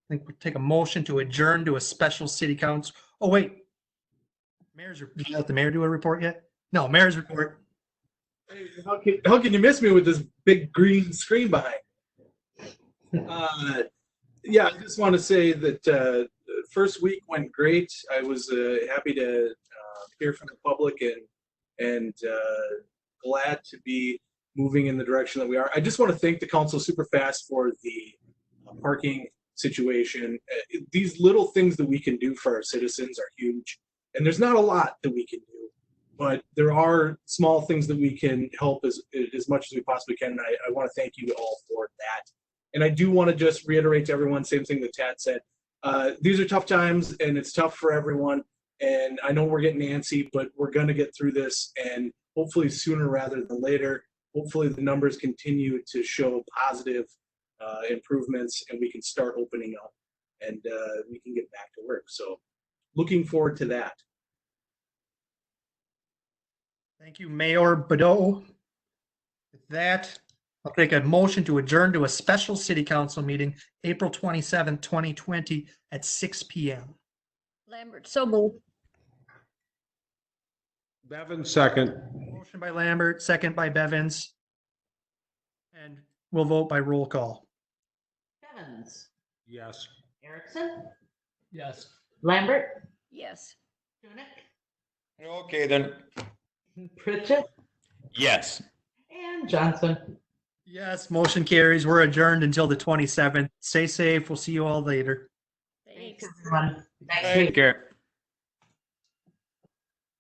think we'll take a motion to adjourn to a special city council. Oh, wait. Did you let the mayor do a report yet? No, mayor's report. Hey, how can you miss me with this big green screen behind? Yeah, I just want to say that first week went great. I was happy to hear from the public and glad to be moving in the direction that we are. I just want to thank the council super fast for the parking situation. These little things that we can do for our citizens are huge. And there's not a lot that we can do, but there are small things that we can help as much as we possibly can. And I want to thank you all for that. And I do want to just reiterate to everyone, same thing that Tad said. These are tough times and it's tough for everyone. And I know we're getting antsy, but we're going to get through this, and hopefully sooner rather than later. Hopefully the numbers continue to show positive improvements and we can start opening up and we can get back to work. So looking forward to that. Thank you, Mayor Bedeau. With that, I'll take a motion to adjourn to a special city council meeting, April 27th, 2020 at 6 p.m. Lambert, so moved. Bevins, second. Motion by Lambert, second by Bevins. And we'll vote by roll call. Bevins. Yes. Erickson. Yes. Lambert. Yes. Stunek. Okay, then. Pritchett. Yes. And Johnson. Yes, motion carries. We're adjourned until the 27th. Stay safe. We'll see you all later. Thanks. Everyone. Next Take week. care.